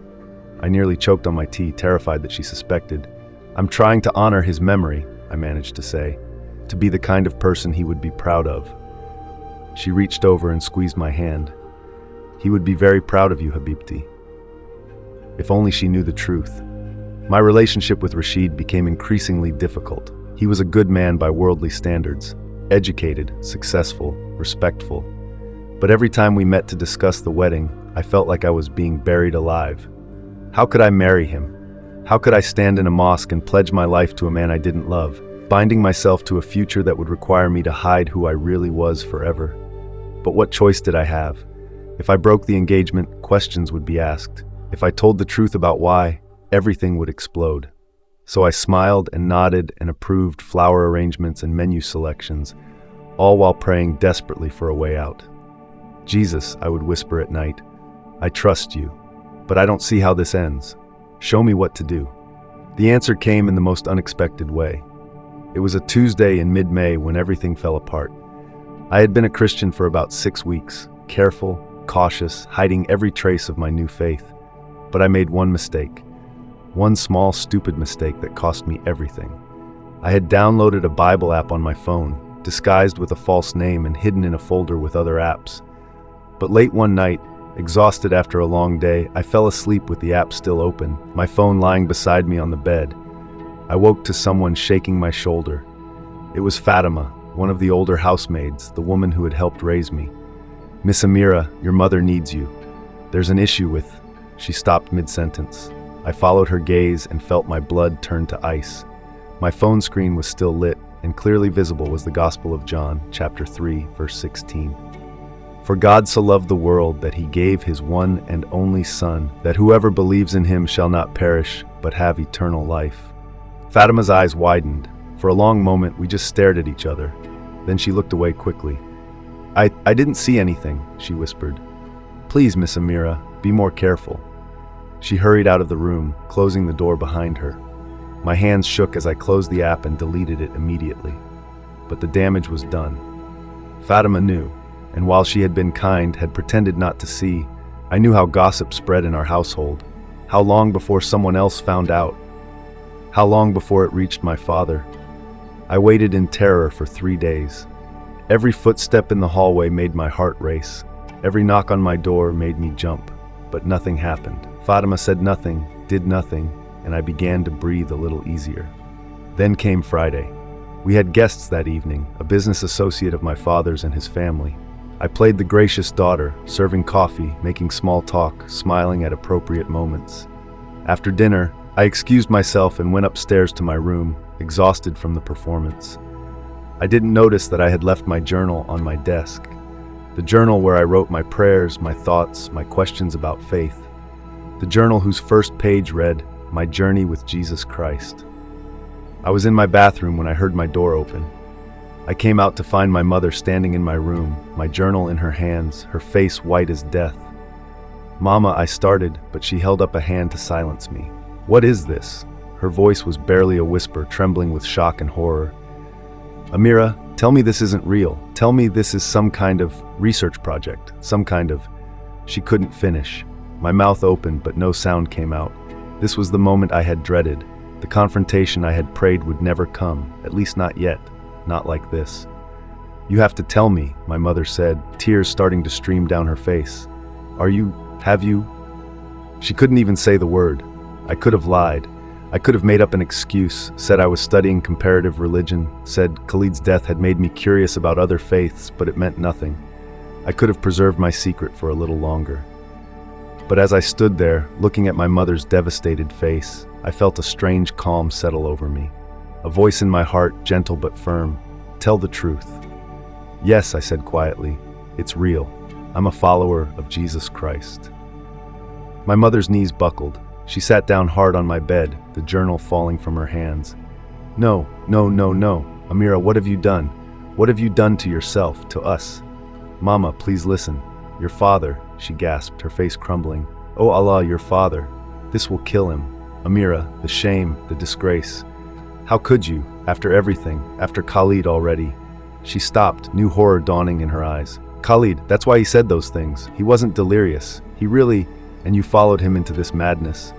I nearly choked on my tea, terrified that she suspected. "I'm trying to honor his memory," I managed to say, "to be the kind of person he would be proud of." She reached over and squeezed my hand. "He would be very proud of you, Habibti." If only she knew the truth. My relationship with Rashid became increasingly difficult. He was a good man by worldly standards, educated, successful, respectful. But every time we met to discuss the wedding, I felt like I was being buried alive. How could I marry him? How could I stand in a mosque and pledge my life to a man I didn't love, binding myself to a future that would require me to hide who I really was forever? But what choice did I have? If I broke the engagement, questions would be asked. If I told the truth about why, everything would explode. So I smiled and nodded and approved flower arrangements and menu selections, all while praying desperately for a way out. "Jesus," I would whisper at night, "I trust you, but I don't see how this ends. Show me what to do." The answer came in the most unexpected way. It was a Tuesday in mid-May when everything fell apart. I had been a Christian for about 6 weeks, careful, cautious, hiding every trace of my new faith. But I made one mistake. One small, stupid mistake that cost me everything. I had downloaded a Bible app on my phone, disguised with a false name and hidden in a folder with other apps. But late one night, exhausted after a long day, I fell asleep with the app still open, my phone lying beside me on the bed. I woke to someone shaking my shoulder. It was Fatima, one of the older housemaids, the woman who had helped raise me. "Miss Amira, your mother needs you. There's an issue with..." She stopped mid-sentence. I followed her gaze and felt my blood turn to ice. My phone screen was still lit, and clearly visible was the Gospel of John, chapter 3, verse 16. "For God so loved the world that he gave his one and only Son, that whoever believes in him shall not perish, but have eternal life." Fatima's eyes widened. For a long moment, we just stared at each other. Then she looked away quickly. I didn't see anything," she whispered. "Please, Miss Amira, be more careful." She hurried out of the room, closing the door behind her. My hands shook as I closed the app and deleted it immediately. But the damage was done. Fatima knew, and while she had been kind, had pretended not to see. I knew how gossip spread in our household, how long before someone else found out, how long before it reached my father. I waited in terror for 3 days. Every footstep in the hallway made my heart race. Every knock on my door made me jump, but nothing happened. Fatima said nothing, did nothing, and I began to breathe a little easier. Then came Friday. We had guests that evening, a business associate of my father's and his family. I played the gracious daughter, serving coffee, making small talk, smiling at appropriate moments. After dinner, I excused myself and went upstairs to my room, exhausted from the performance. I didn't notice that I had left my journal on my desk. The journal where I wrote my prayers, my thoughts, my questions about faith. The journal whose first page read, "My Journey with Jesus Christ." I was in my bathroom when I heard my door open. I came out to find my mother standing in my room, my journal in her hands, her face white as death. "Mama," I started, but she held up a hand to silence me. "What is this?" Her voice was barely a whisper, trembling with shock and horror. "Amira, tell me this isn't real. Tell me this is some kind of research project, some kind of..." She couldn't finish. My mouth opened, but no sound came out. This was the moment I had dreaded, the confrontation I had prayed would never come, at least not yet. Not like this. "You have to tell me," my mother said, tears starting to stream down her face. Have you? She couldn't even say the word. I could have lied. I could have made up an excuse, said I was studying comparative religion, said Khalid's death had made me curious about other faiths, but it meant nothing. I could have preserved my secret for a little longer. But as I stood there, looking at my mother's devastated face, I felt a strange calm settle over me. A voice in my heart, gentle but firm. "Tell the truth." "Yes," I said quietly. "It's real. I'm a follower of Jesus Christ." My mother's knees buckled. She sat down hard on my bed, the journal falling from her hands. No, Amira, what have you done? What have you done to yourself, to us?" "Mama, please listen. Your father," she gasped, her face crumbling. "Oh Allah, your father. This will kill him. Amira, the shame, the disgrace. How could you, after everything, after Khalid already?" She stopped, new horror dawning in her eyes. "Khalid, that's why he said those things. He wasn't delirious. He really, and you followed him into this madness."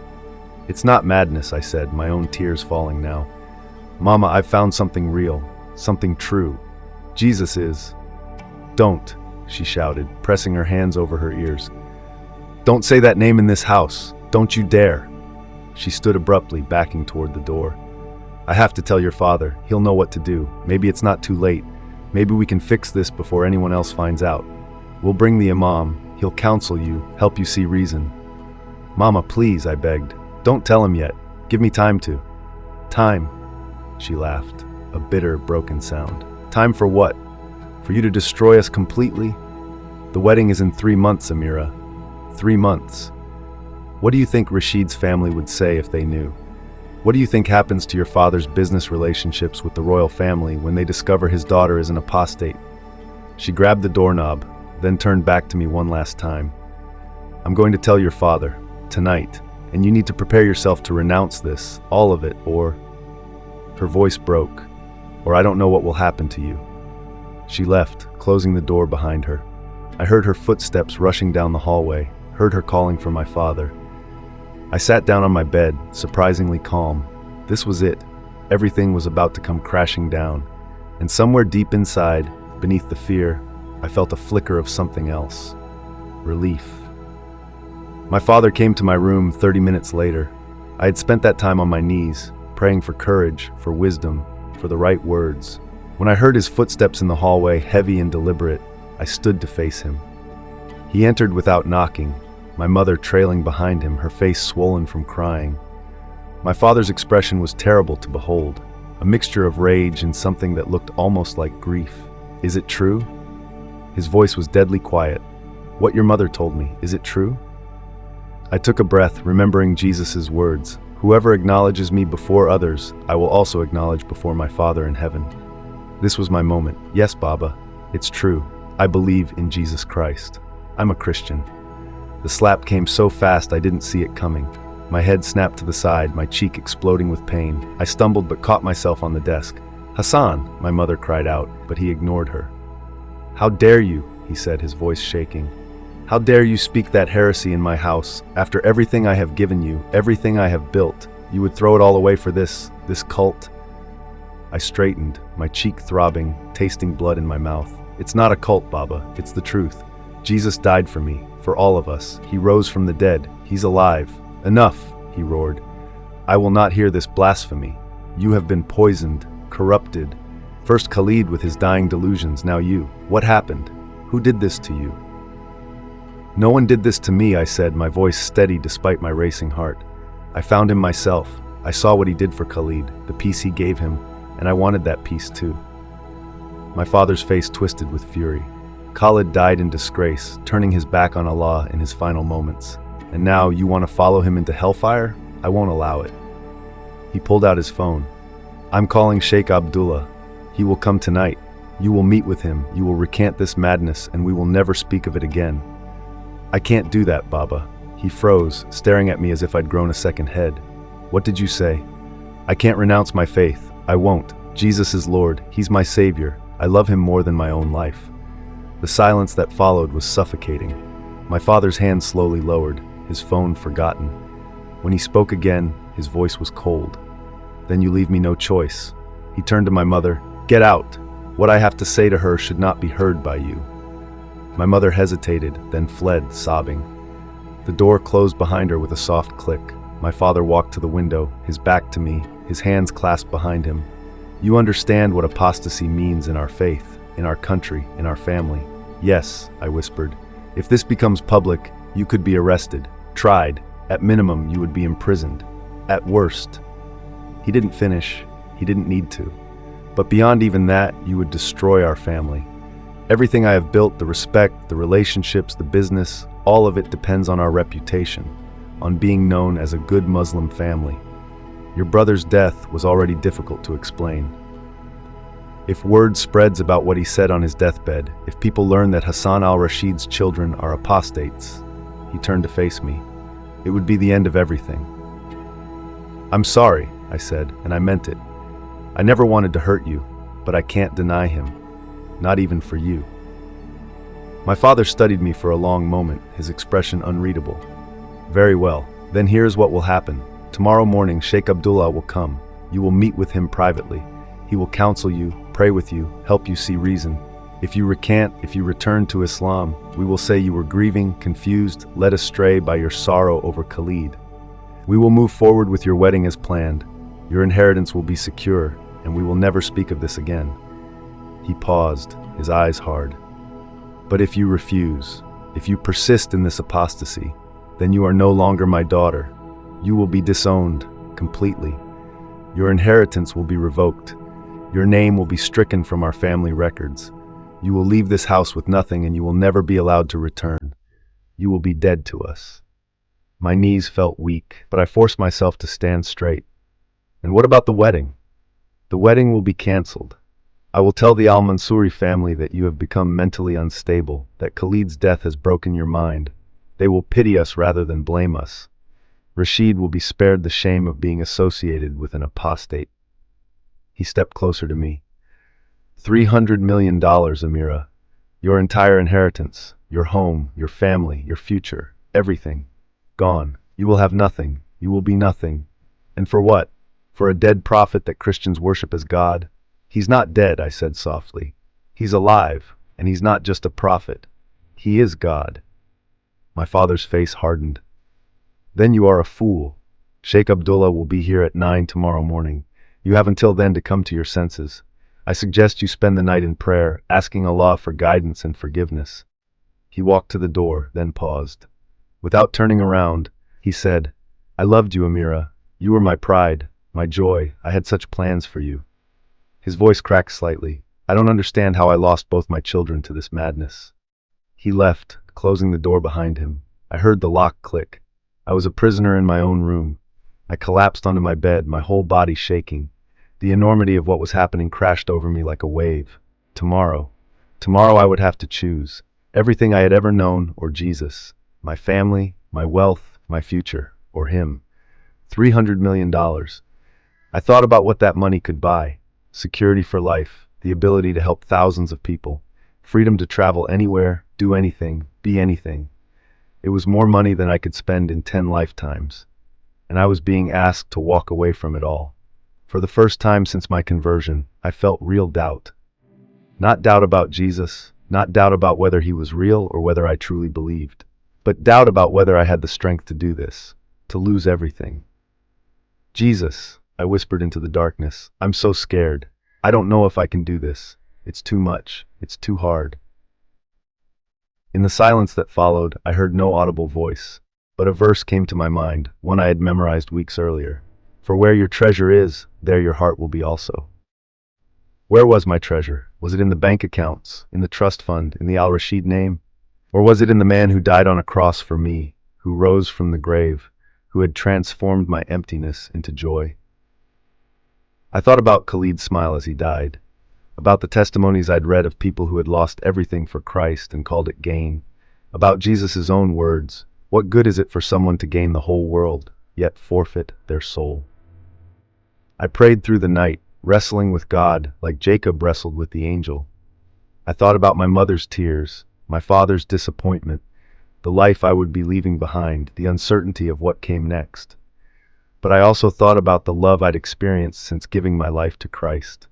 "It's not madness," I said, my own tears falling now. "Mama, I've found something real, something true. Jesus is..." "Don't," she shouted, pressing her hands over her ears. "Don't say that name in this house. Don't you dare." She stood abruptly, backing toward the door. "I have to tell your father. He'll know what to do. Maybe it's not too late. Maybe we can fix this before anyone else finds out. We'll bring the imam. He'll counsel you, help you see reason." "Mama, please," I begged. "Don't tell him yet. Give me time to..." "Time," she laughed, a bitter, broken sound. "Time for what? For you to destroy us completely? The wedding is in 3 months, Amira. 3 months. What do you think Rashid's family would say if they knew? What do you think happens to your father's business relationships with the royal family when they discover his daughter is an apostate?" She grabbed the doorknob, then turned back to me one last time. "I'm going to tell your father, tonight, and you need to prepare yourself to renounce this, all of it, or..." Her voice broke. "Or I don't know what will happen to you." She left, closing the door behind her. I heard her footsteps rushing down the hallway, heard her calling for my father. I sat down on my bed, surprisingly calm. This was it. Everything was about to come crashing down. And somewhere deep inside, beneath the fear, I felt a flicker of something else. Relief. My father came to my room 30 minutes later. I had spent that time on my knees, praying for courage, for wisdom, for the right words. When I heard his footsteps in the hallway, heavy and deliberate, I stood to face him. He entered without knocking, my mother trailing behind him, her face swollen from crying. My father's expression was terrible to behold, a mixture of rage and something that looked almost like grief. "Is it true?" His voice was deadly quiet. "What your mother told me, is it true?" I took a breath, remembering Jesus' words, "Whoever acknowledges me before others, I will also acknowledge before my Father in heaven." This was my moment. "Yes, Baba, it's true. I believe in Jesus Christ. I'm a Christian." The slap came so fast I didn't see it coming. My head snapped to the side, my cheek exploding with pain. I stumbled but caught myself on the desk. "Hassan!" my mother cried out, but he ignored her. "How dare you?" he said, his voice shaking. "How dare you speak that heresy in my house? After everything I have given you, everything I have built, you would throw it all away for this cult?" I straightened, my cheek throbbing, tasting blood in my mouth. "It's not a cult, Baba. It's the truth. Jesus died for me, for all of us. He rose from the dead. He's alive. Enough!" he roared. "I will not hear this blasphemy. You have been poisoned, corrupted. First Khalid with his dying delusions, now you. What happened? Who did this to you?" "No one did this to me," I said, my voice steady despite my racing heart. "I found him myself. I saw what he did for Khalid, the peace he gave him, and I wanted that peace too." My father's face twisted with fury. Khalid died in disgrace, turning his back on Allah in his final moments. And now you want to follow him into hellfire? I won't allow it. He pulled out his phone. "I'm calling Sheikh Abdullah. He will come tonight. You will meet with him. You will recant this madness, and we will never speak of it again." "I can't do that, Baba." He froze, staring at me as if I'd grown a second head. "What did you say?" "I can't renounce my faith. I won't. Jesus is Lord. He's my Savior. I love him more than my own life." The silence that followed was suffocating. My father's hand slowly lowered, his phone forgotten. When he spoke again, his voice was cold. "Then you leave me no choice." He turned to my mother. "Get out. What I have to say to her should not be heard by you." My mother hesitated, then fled, sobbing. The door closed behind her with a soft click. My father walked to the window, his back to me, his hands clasped behind him. "You understand what apostasy means in our faith, in our country, in our family." "Yes," I whispered. "If this becomes public, you could be arrested, tried. At minimum, you would be imprisoned. At worst." He didn't finish. He didn't need to. "But beyond even that, you would destroy our family. Everything I have built, the respect, the relationships, the business, all of it depends on our reputation, on being known as a good Muslim family. Your brother's death was already difficult to explain. If word spreads about what he said on his deathbed, if people learn that Hassan al-Rashid's children are apostates," he turned to face me, "it would be the end of everything." "I'm sorry," I said, and I meant it. "I never wanted to hurt you, but I can't deny him. Not even for you." My father studied me for a long moment, his expression unreadable. "Very well, then here's what will happen. Tomorrow morning, Sheikh Abdullah will come. You will meet with him privately. He will counsel you, pray with you, help you see reason. If you recant, if you return to Islam, we will say you were grieving, confused, led astray by your sorrow over Khalid. We will move forward with your wedding as planned. Your inheritance will be secure, and we will never speak of this again." He paused, his eyes hard. "But if you refuse, if you persist in this apostasy, then you are no longer my daughter. You will be disowned completely. Your inheritance will be revoked. Your name will be stricken from our family records. You will leave this house with nothing, and you will never be allowed to return. You will be dead to us." My knees felt weak, but I forced myself to stand straight. "And what about the wedding?" "The wedding will be cancelled. I will tell the Al-Mansouri family that you have become mentally unstable, that Khalid's death has broken your mind. They will pity us rather than blame us. Rashid will be spared the shame of being associated with an apostate." He stepped closer to me. $300 million, Amira. Your entire inheritance, your home, your family, your future, everything. Gone. You will have nothing. You will be nothing. And for what? For a dead prophet that Christians worship as God? "He's not dead," I said softly. "He's alive, and he's not just a prophet. He is God." My father's face hardened. "Then you are a fool. Sheikh Abdullah will be here at 9 tomorrow morning. You have until then to come to your senses. I suggest you spend the night in prayer, asking Allah for guidance and forgiveness." He walked to the door, then paused. Without turning around, he said, "I loved you, Amira. You were my pride, my joy. I had such plans for you." His voice cracked slightly. "I don't understand how I lost both my children to this madness." He left, closing the door behind him. I heard the lock click. I was a prisoner in my own room. I collapsed onto my bed, my whole body shaking. The enormity of what was happening crashed over me like a wave. Tomorrow I would have to choose. Everything I had ever known or Jesus. my family, my wealth, my future, or him. $300 million. I thought about what that money could buy. Security for life, the ability to help thousands of people, freedom to travel anywhere, do anything, be anything. It was more money than I could spend in 10 lifetimes. And I was being asked to walk away from it all. For the first time since my conversion, I felt real doubt. Not doubt about Jesus, not doubt about whether he was real or whether I truly believed, but doubt about whether I had the strength to do this, to lose everything. Jesus, I whispered into the darkness, I'm so scared. I don't know if I can do this. It's too much. It's too hard. In the silence that followed, I heard no audible voice, but a verse came to my mind, one I had memorized weeks earlier. For where your treasure is, there your heart will be also. Where was my treasure? Was it in the bank accounts, in the trust fund, in the Al-Rashid name? Or was it in the man who died on a cross for me, who rose from the grave, who had transformed my emptiness into joy? I thought about Khalid's smile as he died, about the testimonies I'd read of people who had lost everything for Christ and called it gain, about Jesus' own words, what good is it for someone to gain the whole world, yet forfeit their soul? I prayed through the night, wrestling with God like Jacob wrestled with the angel. I thought about my mother's tears, my father's disappointment, the life I would be leaving behind, the uncertainty of what came next. But I also thought about the love I'd experienced since giving my life to Christ,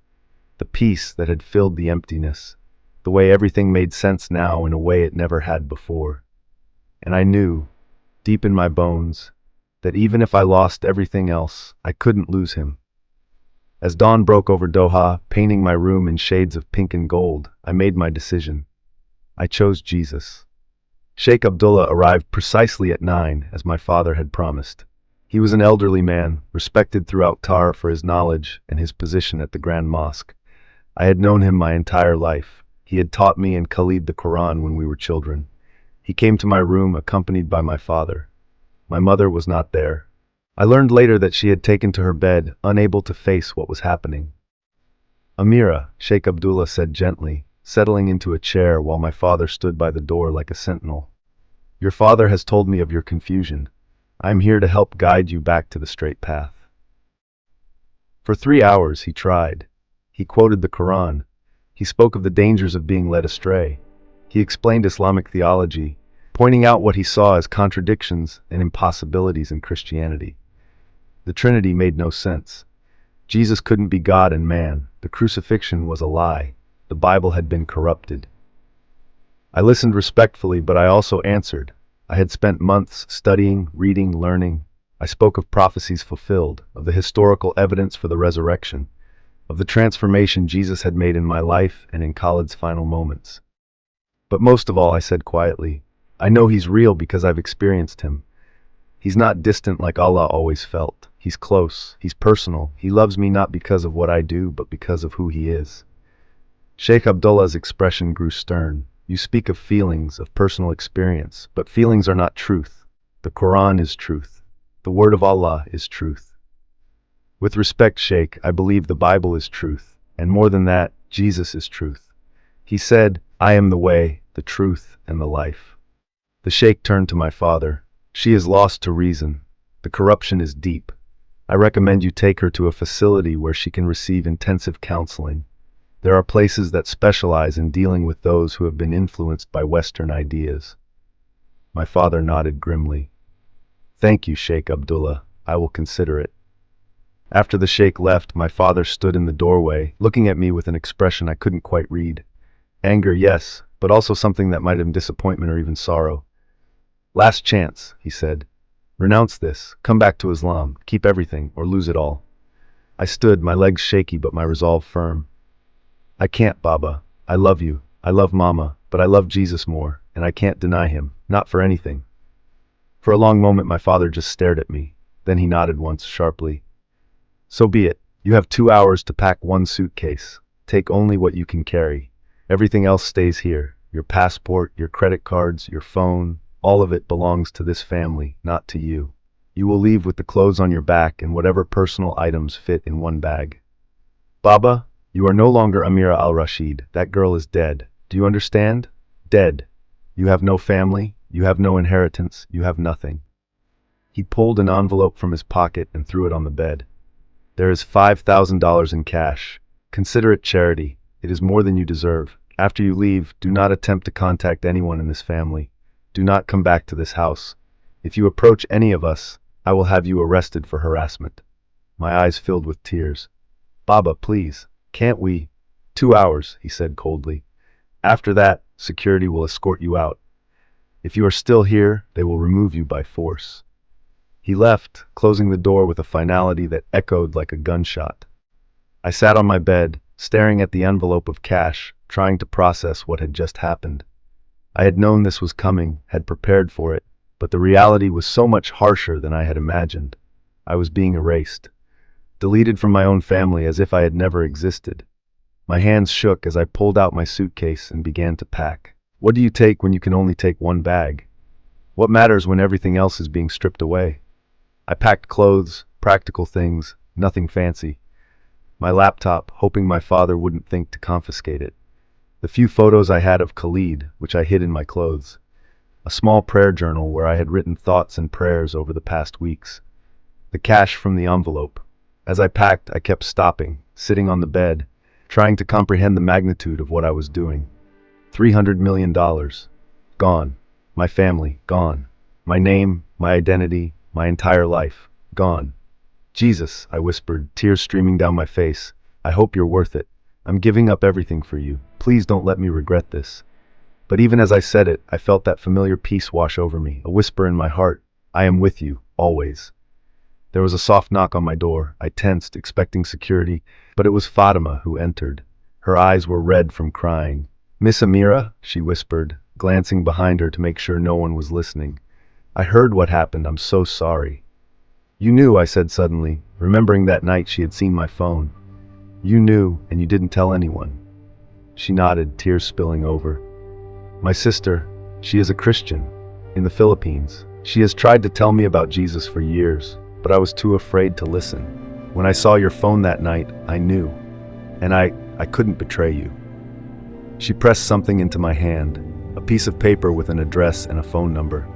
the peace that had filled the emptiness, the way everything made sense now in a way it never had before. And I knew, deep in my bones, that even if I lost everything else, I couldn't lose him. As dawn broke over Doha, painting my room in shades of pink and gold, I made my decision. I chose Jesus. Sheikh Abdullah arrived precisely at 9, as my father had promised. He was an elderly man, respected throughout Qatari for his knowledge and his position at the Grand Mosque. I had known him my entire life. He had taught me and Khalid the Quran when we were children. He came to my room accompanied by my father. My mother was not there. I learned later that she had taken to her bed, unable to face what was happening. Amira, Sheikh Abdullah said gently, settling into a chair while my father stood by the door like a sentinel. Your father has told me of your confusion. I am here to help guide you back to the straight path. For 3 hours he tried. He quoted the Quran. He spoke of the dangers of being led astray. He explained Islamic theology, pointing out what he saw as contradictions and impossibilities in Christianity. The Trinity made no sense. Jesus couldn't be God and man. The crucifixion was a lie. The Bible had been corrupted. I listened respectfully, but I also answered. I had spent months studying, reading, learning. I spoke of prophecies fulfilled, of the historical evidence for the resurrection, of the transformation Jesus had made in my life and in Khalid's final moments. But most of all, I said quietly, I know he's real because I've experienced him. He's not distant like Allah always felt. He's close. He's personal. He loves me not because of what I do, but because of who he is. Sheikh Abdullah's expression grew stern. You speak of feelings, of personal experience, but feelings are not truth. The Quran is truth. The word of Allah is truth. With respect, Sheikh, I believe the Bible is truth, and more than that, Jesus is truth. He said, I am the way, the truth, and the life. The Sheikh turned to my father. She is lost to reason. The corruption is deep. I recommend you take her to a facility where she can receive intensive counseling. There are places that specialize in dealing with those who have been influenced by Western ideas. My father nodded grimly. Thank you, Sheikh Abdullah. I will consider it. After the Sheikh left, my father stood in the doorway, looking at me with an expression I couldn't quite read. Anger, yes, but also something that might have been disappointment or even sorrow. Last chance, he said. Renounce this, come back to Islam, keep everything, or lose it all. I stood, my legs shaky but my resolve firm. I can't, Baba. I love you. I love Mama, but I love Jesus more, and I can't deny him, not for anything. For a long moment my father just stared at me. Then he nodded once sharply. So be it. You have 2 hours to pack one suitcase. Take only what you can carry. Everything else stays here. Your passport, your credit cards, your phone, all of it belongs to this family, not to you. You will leave with the clothes on your back and whatever personal items fit in one bag. Baba, you are no longer Amira al-Rashid. That girl is dead. Do you understand? Dead. You have no family, You have no inheritance, you have nothing. He pulled an envelope from his pocket and threw it on the bed. There is $5,000 in cash. Consider it charity. It is more than you deserve. After you leave, do not attempt to contact anyone in this family. Do not come back to this house. If you approach any of us, I will have you arrested for harassment. My eyes filled with tears. Baba, please, can't we? 2 hours, he said coldly. After that, security will escort you out. If you are still here, they will remove you by force. He left, closing the door with a finality that echoed like a gunshot. I sat on my bed, staring at the envelope of cash, trying to process what had just happened. I had known this was coming, had prepared for it, but the reality was so much harsher than I had imagined. I was being erased, deleted from my own family as if I had never existed. My hands shook as I pulled out my suitcase and began to pack. What do you take when you can only take one bag? What matters when everything else is being stripped away? I packed clothes, practical things, nothing fancy. My laptop, hoping my father wouldn't think to confiscate it. The few photos I had of Khalid, which I hid in my clothes. A small prayer journal where I had written thoughts and prayers over the past weeks. The cash from the envelope. As I packed, I kept stopping, sitting on the bed, trying to comprehend the magnitude of what I was doing. $300 million. Gone. My family, gone. My name, my identity, my entire life, gone. Jesus, I whispered, tears streaming down my face. I hope you're worth it. I'm giving up everything for you. Please don't let me regret this. But even as I said it, I felt that familiar peace wash over me, a whisper in my heart. I am with you, always. There was a soft knock on my door. I tensed, expecting security, but it was Fatima who entered. Her eyes were red from crying. Miss Amira, she whispered, glancing behind her to make sure no one was listening. I heard what happened. I'm so sorry. You knew, I said suddenly, remembering that night she had seen my phone. You knew, and you didn't tell anyone. She nodded, tears spilling over. My sister, she is a Christian, in the Philippines. She has tried to tell me about Jesus for years, but I was too afraid to listen. When I saw your phone that night, I knew, and I couldn't betray you. She pressed something into my hand, a piece of paper with an address and a phone number.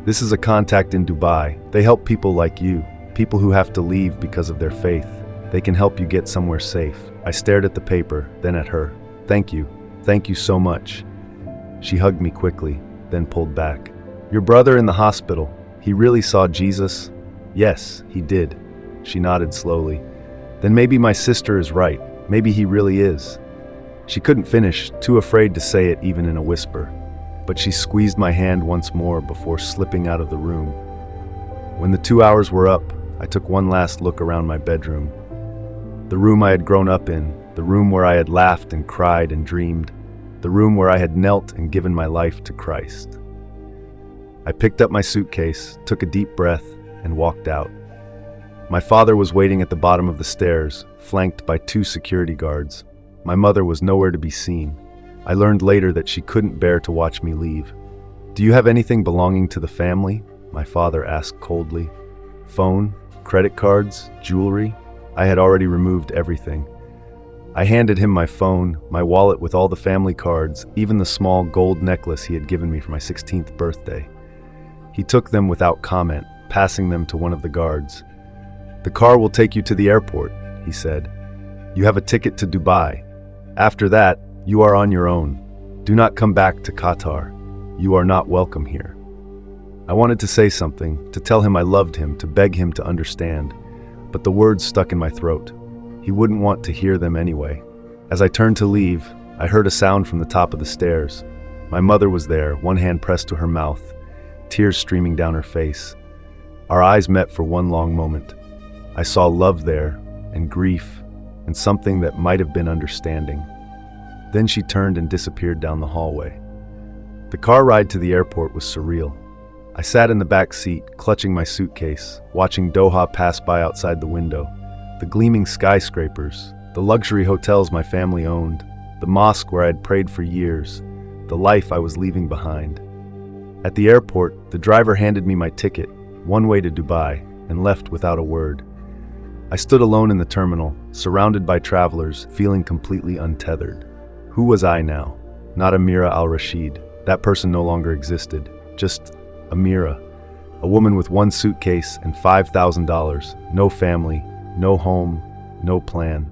This is a contact in Dubai. They help people like you, people who have to leave because of their faith. They can help you get somewhere safe. I stared at the paper, then at her. Thank you. Thank you so much. She hugged me quickly, then pulled back. Your brother in the hospital, he really saw Jesus? Yes, he did. She nodded slowly. Then maybe my sister is right. Maybe he really is. She couldn't finish, too afraid to say it even in a whisper. But she squeezed my hand once more before slipping out of the room. When the 2 hours were up, I took one last look around my bedroom. The room I had grown up in, the room where I had laughed and cried and dreamed, the room where I had knelt and given my life to Christ. I picked up my suitcase, took a deep breath, and walked out. My father was waiting at the bottom of the stairs, flanked by 2 security guards. My mother was nowhere to be seen. I learned later that she couldn't bear to watch me leave. Do you have anything belonging to the family? My father asked coldly. Phone, credit cards, jewelry? I had already removed everything. I handed him my phone, my wallet with all the family cards, even the small gold necklace he had given me for my 16th birthday. He took them without comment, passing them to one of the guards. The car will take you to the airport, he said. You have a ticket to Dubai. After that, you are on your own. Do not come back to Qatar. You are not welcome here. I wanted to say something, to tell him I loved him, to beg him to understand, but the words stuck in my throat. He wouldn't want to hear them anyway. As I turned to leave, I heard a sound from the top of the stairs. My mother was there, one hand pressed to her mouth, tears streaming down her face. Our eyes met for one long moment. I saw love there, and grief, and something that might have been understanding. Then she turned and disappeared down the hallway. The car ride to the airport was surreal. I sat in the back seat, clutching my suitcase, watching Doha pass by outside the window. The gleaming skyscrapers, the luxury hotels my family owned, the mosque where I had prayed for years, the life I was leaving behind. At the airport, the driver handed me my ticket, one way to Dubai, and left without a word. I stood alone in the terminal, surrounded by travelers, feeling completely untethered. Who was I now? Not Amira al-Rashid. That person no longer existed. just Amira, a woman with one suitcase and $5,000, no family, no home, no plan.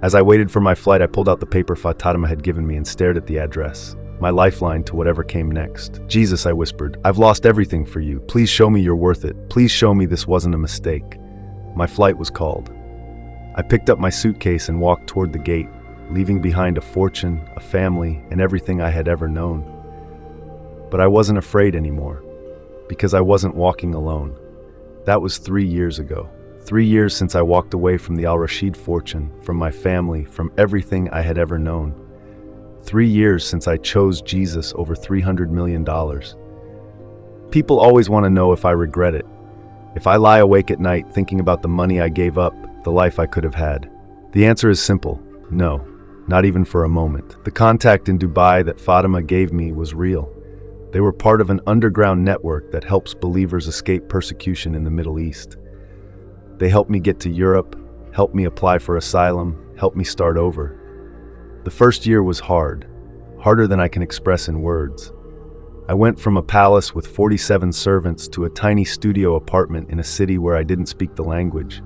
As I waited for my flight, I pulled out the paper Fatima had given me and stared at the address, my lifeline to whatever came next. Jesus, I whispered, I've lost everything for you. Please show me you're worth it. Please show me this wasn't a mistake. My flight was called. I picked up my suitcase and walked toward the gate, leaving behind a fortune, a family, and everything I had ever known. But I wasn't afraid anymore, because I wasn't walking alone. That was 3 years ago. 3 years since I walked away from the Al-Rashid fortune, from my family, from everything I had ever known. 3 years since I chose Jesus over $300 million. People always want to know if I regret it. If I lie awake at night thinking about the money I gave up, the life I could have had. The answer is simple, no, not even for a moment. The contact in Dubai that Fatima gave me was real. They were part of an underground network that helps believers escape persecution in the Middle East. They helped me get to Europe, helped me apply for asylum, helped me start over. The first year was hard, harder than I can express in words. I went from a palace with 47 servants to a tiny studio apartment in a city where I didn't speak the language.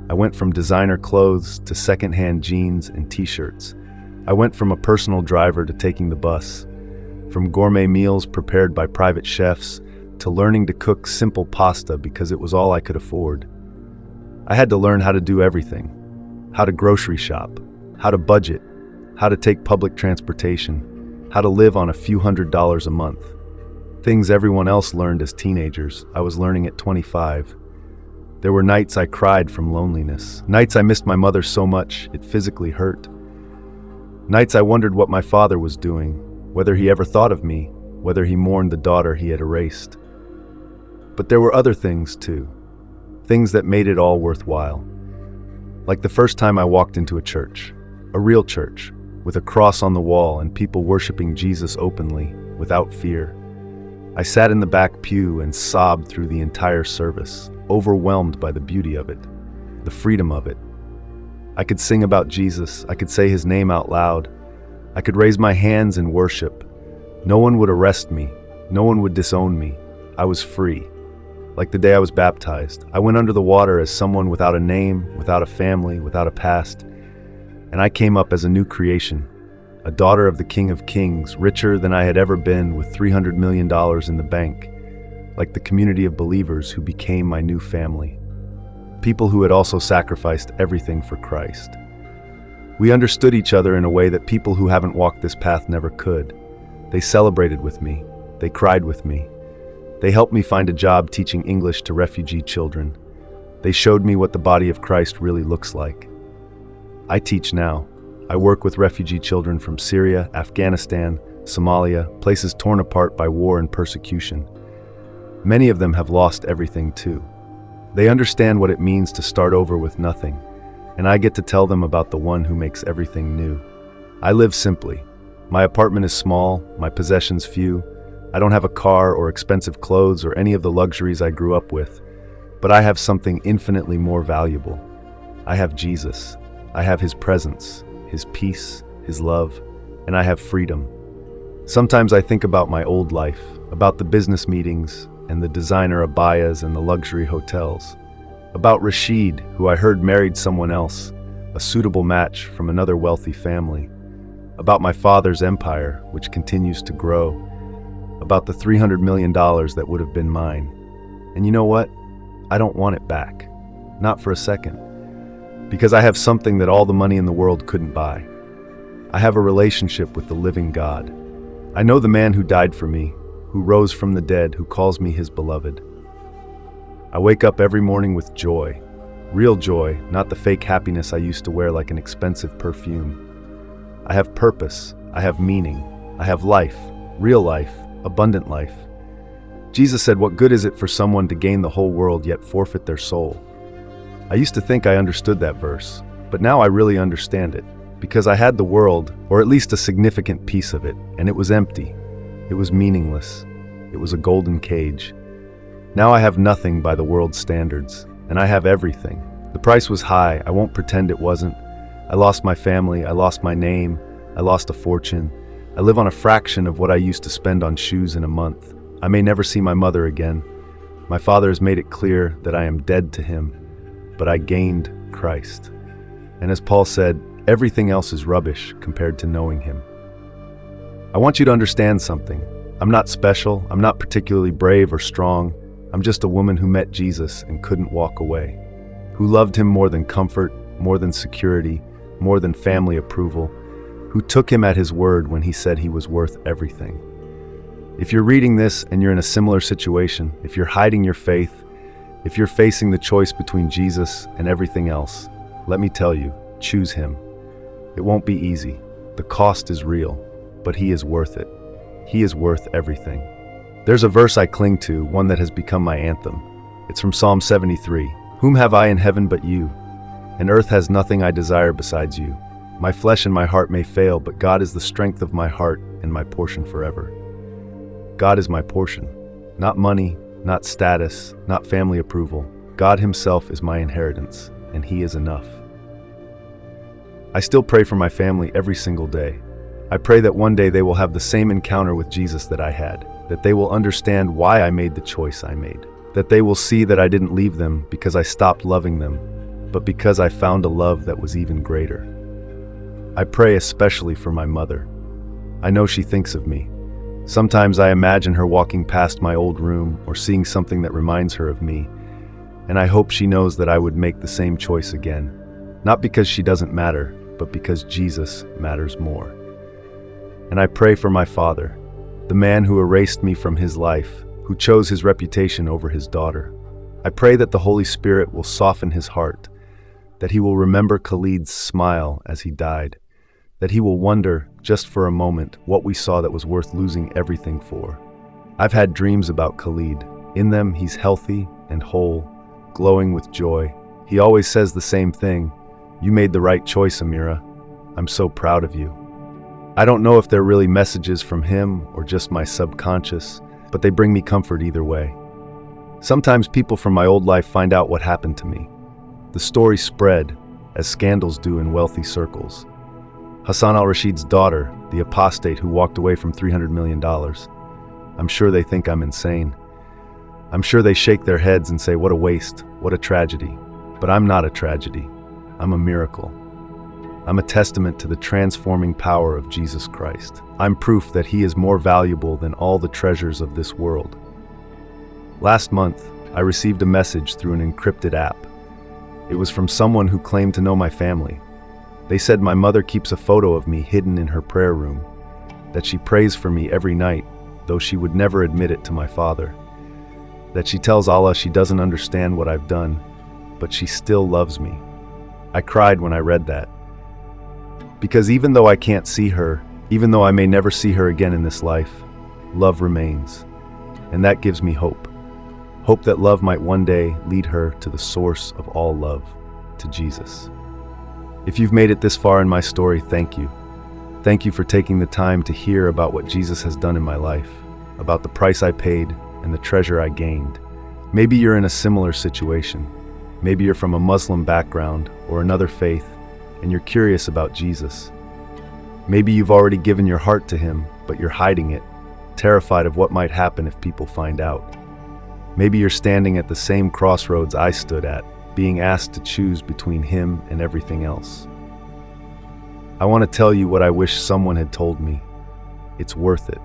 I went from designer clothes to secondhand jeans and t-shirts. I went from a personal driver to taking the bus, from gourmet meals prepared by private chefs to learning to cook simple pasta because it was all I could afford. I had to learn how to do everything, how to grocery shop, how to budget, how to take public transportation, how to live on a few $100s a month. Things everyone else learned as teenagers, I was learning at 25. There were nights I cried from loneliness. Nights I missed my mother so much, it physically hurt. Nights I wondered what my father was doing, whether he ever thought of me, whether he mourned the daughter he had erased. But there were other things too. Things that made it all worthwhile. Like the first time I walked into a church, a real church, with a cross on the wall and people worshiping Jesus openly, without fear. I sat in the back pew and sobbed through the entire service, overwhelmed by the beauty of it, the freedom of it. I could sing about Jesus, I could say his name out loud, I could raise my hands in worship. No one would arrest me, no one would disown me. I was free. Like the day I was baptized, I went under the water as someone without a name, without a family, without a past, and I came up as a new creation, a daughter of the King of Kings, richer than I had ever been, with $300 million in the bank, like the community of believers who became my new family. People who had also sacrificed everything for Christ. We understood each other in a way that people who haven't walked this path never could. They celebrated with me. They cried with me. They helped me find a job teaching English to refugee children. They showed me what the body of Christ really looks like. I teach now. I work with refugee children from Syria, Afghanistan, Somalia, places torn apart by war and persecution. Many of them have lost everything too. They understand what it means to start over with nothing, and I get to tell them about the one who makes everything new. I live simply. My apartment is small, my possessions few. I don't have a car or expensive clothes or any of the luxuries I grew up with, but I have something infinitely more valuable. I have Jesus. I have his presence, his peace, his love, and I have freedom. Sometimes I think about my old life, about the business meetings and the designer abayas and the luxury hotels, about Rashid, who I heard married someone else, a suitable match from another wealthy family, about my father's empire, which continues to grow, about the $300 million that would have been mine. And you know what? I don't want it back. Not for a second. Because I have something that all the money in the world couldn't buy. I have a relationship with the living God. I know the man who died for me, who rose from the dead, who calls me his beloved. I wake up every morning with joy. Real joy, not the fake happiness I used to wear like an expensive perfume. I have purpose. I have meaning. I have life. Real life. Abundant life. Jesus said, "What good is it for someone to gain the whole world yet forfeit their soul?" I used to think I understood that verse, but now I really understand it, because I had the world, or at least a significant piece of it, and it was empty. It was meaningless. It was a golden cage. Now I have nothing by the world's standards, and I have everything. The price was high, I won't pretend it wasn't. I lost my family, I lost my name, I lost a fortune. I live on a fraction of what I used to spend on shoes in a month. I may never see my mother again. My father has made it clear that I am dead to him, but I gained Christ. And as Paul said, everything else is rubbish compared to knowing him. I want you to understand something. I'm not special, I'm not particularly brave or strong. I'm just a woman who met Jesus and couldn't walk away, who loved him more than comfort, more than security, more than family approval, who took him at his word when he said he was worth everything. If you're reading this and you're in a similar situation, if you're hiding your faith, if you're facing the choice between Jesus and everything else, let me tell you, choose him. It won't be easy. The cost is real, but he is worth it. He is worth everything. There's a verse I cling to, one that has become my anthem. It's from Psalm 73. Whom have I in heaven but you? And earth has nothing I desire besides you. My flesh and my heart may fail, but God is the strength of my heart and my portion forever. God is my portion. Not money, not status, not family approval. God himself is my inheritance, and he is enough. I still pray for my family every single day. I pray that one day they will have the same encounter with Jesus that I had, that they will understand why I made the choice I made, that they will see that I didn't leave them because I stopped loving them, but because I found a love that was even greater. I pray especially for my mother. I know she thinks of me. Sometimes I imagine her walking past my old room or seeing something that reminds her of me, and I hope she knows that I would make the same choice again, not because she doesn't matter, but because Jesus matters more. And I pray for my father, the man who erased me from his life, who chose his reputation over his daughter. I pray that the Holy Spirit will soften his heart, that he will remember Khalid's smile as he died, that he will wonder, just for a moment, what we saw that was worth losing everything for. I've had dreams about Khalid. In them, he's healthy and whole, glowing with joy. He always says the same thing: "You made the right choice, Amira. I'm so proud of you." I don't know if they're really messages from him or just my subconscious, but they bring me comfort either way. Sometimes people from my old life find out what happened to me. The story spread, as scandals do in wealthy circles. Hassan al-Rashid's daughter, the apostate who walked away from $300 million. I'm sure they think I'm insane. I'm sure they shake their heads and say, what a waste, what a tragedy. But I'm not a tragedy. I'm a miracle. I'm a testament to the transforming power of Jesus Christ. I'm proof that he is more valuable than all the treasures of this world. Last month, I received a message through an encrypted app. It was from someone who claimed to know my family. They said my mother keeps a photo of me hidden in her prayer room, that she prays for me every night, though she would never admit it to my father, that she tells Allah she doesn't understand what I've done, but she still loves me. I cried when I read that. Because even though I can't see her, even though I may never see her again in this life, love remains. And that gives me hope. Hope that love might one day lead her to the source of all love, to Jesus. If you've made it this far in my story, thank you. Thank you for taking the time to hear about what Jesus has done in my life, about the price I paid and the treasure I gained. Maybe you're in a similar situation. Maybe you're from a Muslim background or another faith, and you're curious about Jesus. Maybe you've already given your heart to him, but you're hiding it, terrified of what might happen if people find out. Maybe you're standing at the same crossroads I stood at, being asked to choose between him and everything else. I want to tell you what I wish someone had told me. It's worth it.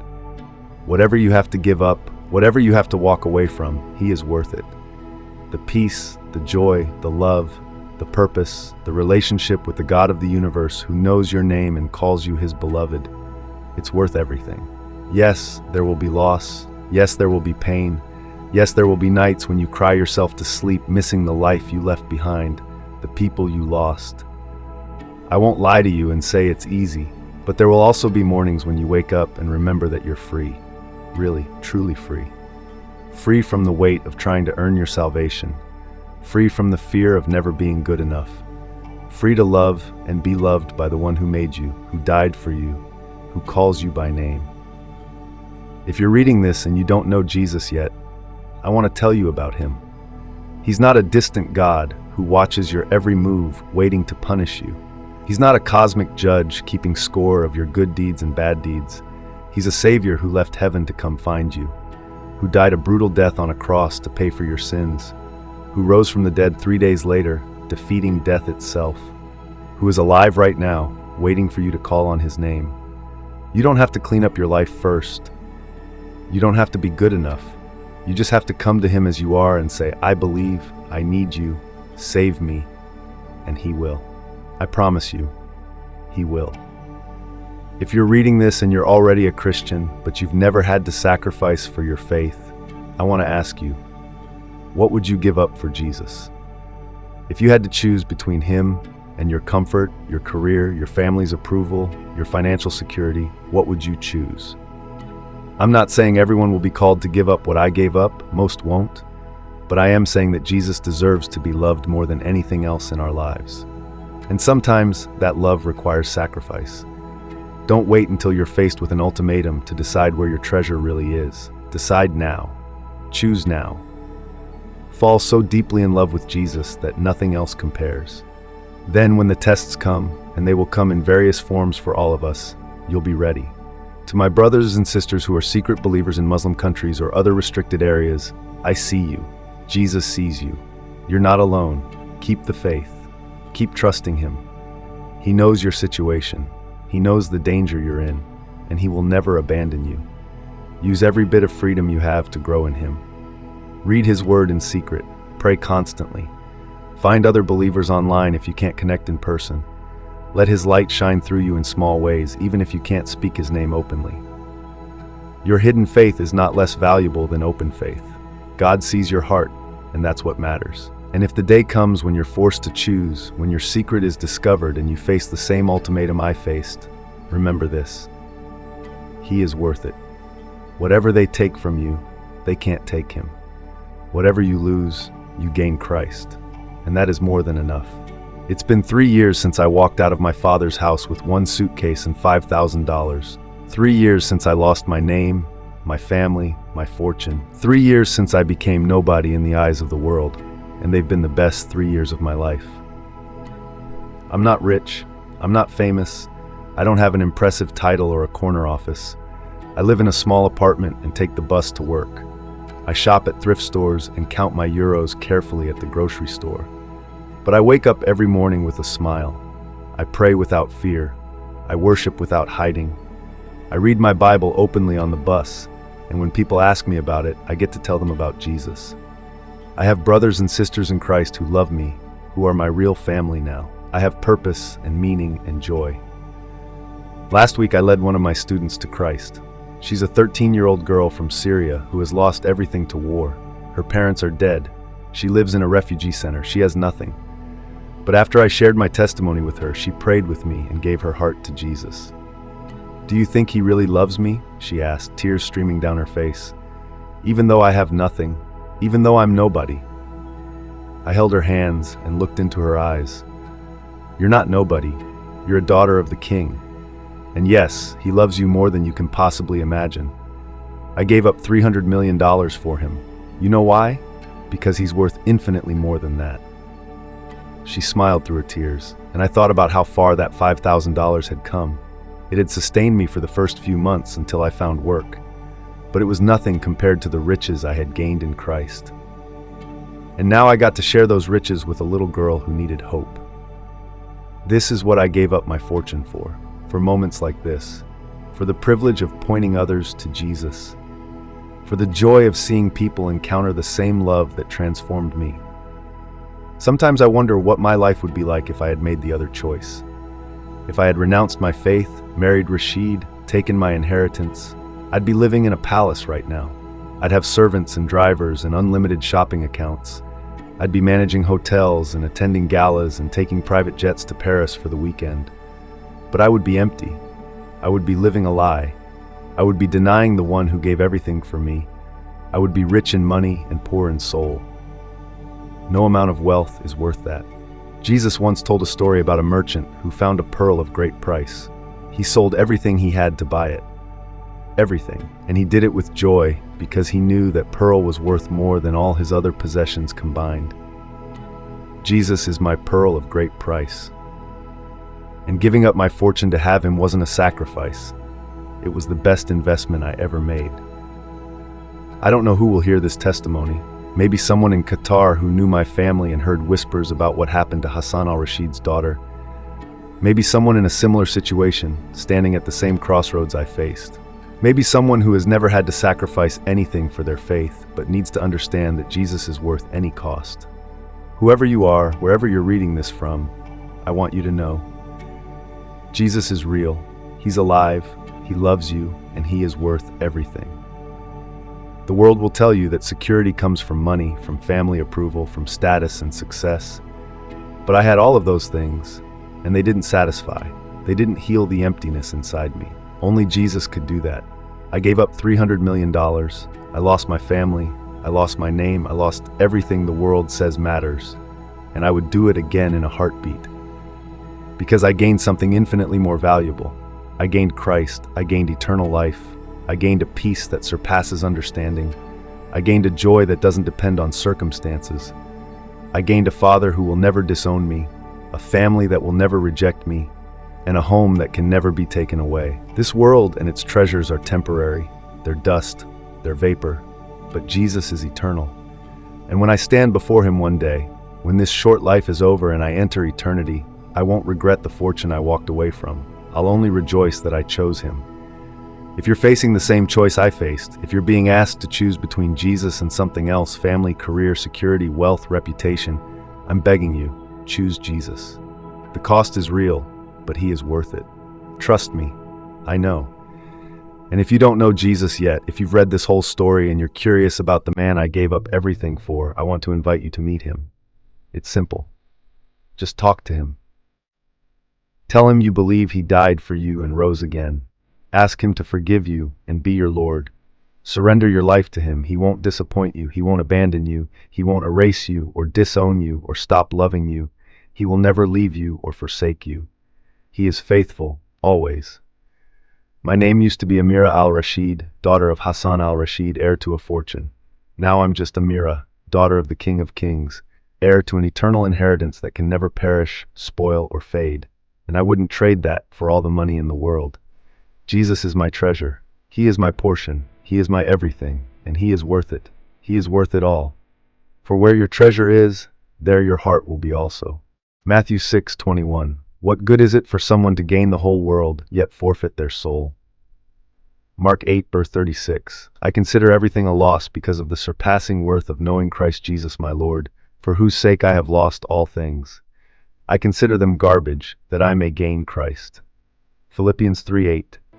Whatever you have to give up, whatever you have to walk away from, he is worth it. The peace, the joy, the love, the purpose, the relationship with the God of the universe who knows your name and calls you his beloved, it's worth everything. Yes, there will be loss. Yes, there will be pain. Yes, there will be nights when you cry yourself to sleep, missing the life you left behind, the people you lost. I won't lie to you and say it's easy, but there will also be mornings when you wake up and remember that you're free. Really, truly free. Free from the weight of trying to earn your salvation. Free from the fear of never being good enough. Free to love and be loved by the one who made you, who died for you, who calls you by name. If you're reading this and you don't know Jesus yet, I want to tell you about him. He's not a distant God who watches your every move, waiting to punish you. He's not a cosmic judge keeping score of your good deeds and bad deeds. He's a savior who left heaven to come find you. who died a brutal death on a cross to pay for your sins, who rose from the dead 3 days later, defeating death itself, who is alive right now, waiting for you to call on his name. You don't have to clean up your life first. You don't have to be good enough. You just have to come to him as you are and say, I believe, I need you, save me, and he will. I promise you, he will. If you're reading this and you're already a Christian, but you've never had to sacrifice for your faith, I want to ask you, what would you give up for Jesus? If you had to choose between him and your comfort, your career, your family's approval, your financial security, what would you choose? I'm not saying everyone will be called to give up what I gave up, most won't, but I am saying that Jesus deserves to be loved more than anything else in our lives. And sometimes that love requires sacrifice. Don't wait until you're faced with an ultimatum to decide where your treasure really is. Decide now. Choose now. Fall so deeply in love with Jesus that nothing else compares. Then when the tests come, and they will come in various forms for all of us, you'll be ready. To my brothers and sisters who are secret believers in Muslim countries or other restricted areas, I see you. Jesus sees you. You're not alone. Keep the faith. Keep trusting him. He knows your situation. He knows the danger you're in, and he will never abandon you. Use every bit of freedom you have to grow in him. Read his word in secret. Pray constantly. Find other believers online if you can't connect in person. Let his light shine through you in small ways, even if you can't speak his name openly. Your hidden faith is not less valuable than open faith. God sees your heart, and that's what matters. And if the day comes when you're forced to choose, when your secret is discovered and you face the same ultimatum I faced, remember this: he is worth it. Whatever they take from you, they can't take him. Whatever you lose, you gain Christ. And that is more than enough. It's been 3 years since I walked out of my father's house with 1 suitcase and $5,000. 3 years since I lost my name, my family, my fortune. 3 years since I became nobody in the eyes of the world. And they've been the best 3 years of my life. I'm not rich. I'm not famous. I don't have an impressive title or a corner office. I live in a small apartment and take the bus to work. I shop at thrift stores and count my euros carefully at the grocery store. But I wake up every morning with a smile. I pray without fear. I worship without hiding. I read my Bible openly on the bus, and when people ask me about it, I get to tell them about Jesus. I have brothers and sisters in Christ who love me, who are my real family now. I have purpose and meaning and joy. Last week I led one of my students to Christ. She's a 13-year-old girl from Syria who has lost everything to war. Her parents are dead. She lives in a refugee center. She has nothing. But after I shared my testimony with her, she prayed with me and gave her heart to Jesus. "Do you think he really loves me?" she asked, tears streaming down her face. "Even though I have nothing, even though I'm nobody." I held her hands and looked into her eyes. "You're not nobody. You're a daughter of the King. And yes, he loves you more than you can possibly imagine. I gave up $300 million for him. You know why? Because he's worth infinitely more than that." She smiled through her tears, and I thought about how far that $5,000 had come. It had sustained me for the first few months until I found work. But it was nothing compared to the riches I had gained in Christ. And now I got to share those riches with a little girl who needed hope. This is what I gave up my fortune for moments like this, for the privilege of pointing others to Jesus, for the joy of seeing people encounter the same love that transformed me. Sometimes I wonder what my life would be like if I had made the other choice. If I had renounced my faith, married Rashid, taken my inheritance, I'd be living in a palace right now. I'd have servants and drivers and unlimited shopping accounts. I'd be managing hotels and attending galas and taking private jets to Paris for the weekend. But I would be empty. I would be living a lie. I would be denying the one who gave everything for me. I would be rich in money and poor in soul. No amount of wealth is worth that. Jesus once told a story about a merchant who found a pearl of great price. He sold everything he had to buy it. Everything. And he did it with joy because he knew that pearl was worth more than all his other possessions combined. Jesus is my pearl of great price. And giving up my fortune to have him wasn't a sacrifice. It was the best investment I ever made. I don't know who will hear this testimony. Maybe someone in Qatar who knew my family and heard whispers about what happened to Hassan al-Rashid's daughter. Maybe someone in a similar situation, standing at the same crossroads I faced. Maybe someone who has never had to sacrifice anything for their faith, but needs to understand that Jesus is worth any cost. Whoever you are, wherever you're reading this from, I want you to know, Jesus is real, He's alive, He loves you, and He is worth everything. The world will tell you that security comes from money, from family approval, from status and success. But I had all of those things, and they didn't satisfy. They didn't heal the emptiness inside me. Only Jesus could do that. I gave up $300 million. I lost my family. I lost my name. I lost everything the world says matters. And I would do it again in a heartbeat. Because I gained something infinitely more valuable. I gained Christ. I gained eternal life. I gained a peace that surpasses understanding. I gained a joy that doesn't depend on circumstances. I gained a Father who will never disown me, a family that will never reject me, and a home that can never be taken away. This world and its treasures are temporary. They're dust, they're vapor, but Jesus is eternal. And when I stand before Him one day, when this short life is over and I enter eternity, I won't regret the fortune I walked away from. I'll only rejoice that I chose Him. If you're facing the same choice I faced, if you're being asked to choose between Jesus and something else, family, career, security, wealth, reputation, I'm begging you, choose Jesus. The cost is real, but He is worth it. Trust me, I know. And if you don't know Jesus yet, if you've read this whole story and you're curious about the man I gave up everything for, I want to invite you to meet Him. It's simple. Just talk to Him. Tell Him you believe He died for you and rose again. Ask Him to forgive you and be your Lord. Surrender your life to Him. He won't disappoint you. He won't abandon you. He won't erase you or disown you or stop loving you. He will never leave you or forsake you. He is faithful, always. My name used to be Amira al-Rashid, daughter of Hassan al-Rashid, heir to a fortune. Now I'm just Amira, daughter of the King of Kings, heir to an eternal inheritance that can never perish, spoil, or fade. And I wouldn't trade that for all the money in the world. Jesus is my treasure. He is my portion. He is my everything, and He is worth it. He is worth it all. For where your treasure is, there your heart will be also. Matthew 6:21. What good is it for someone to gain the whole world, yet forfeit their soul? Mark 8:36. I consider everything a loss because of the surpassing worth of knowing Christ Jesus my Lord, for whose sake I have lost all things. I consider them garbage, that I may gain Christ. Philippians 3:8.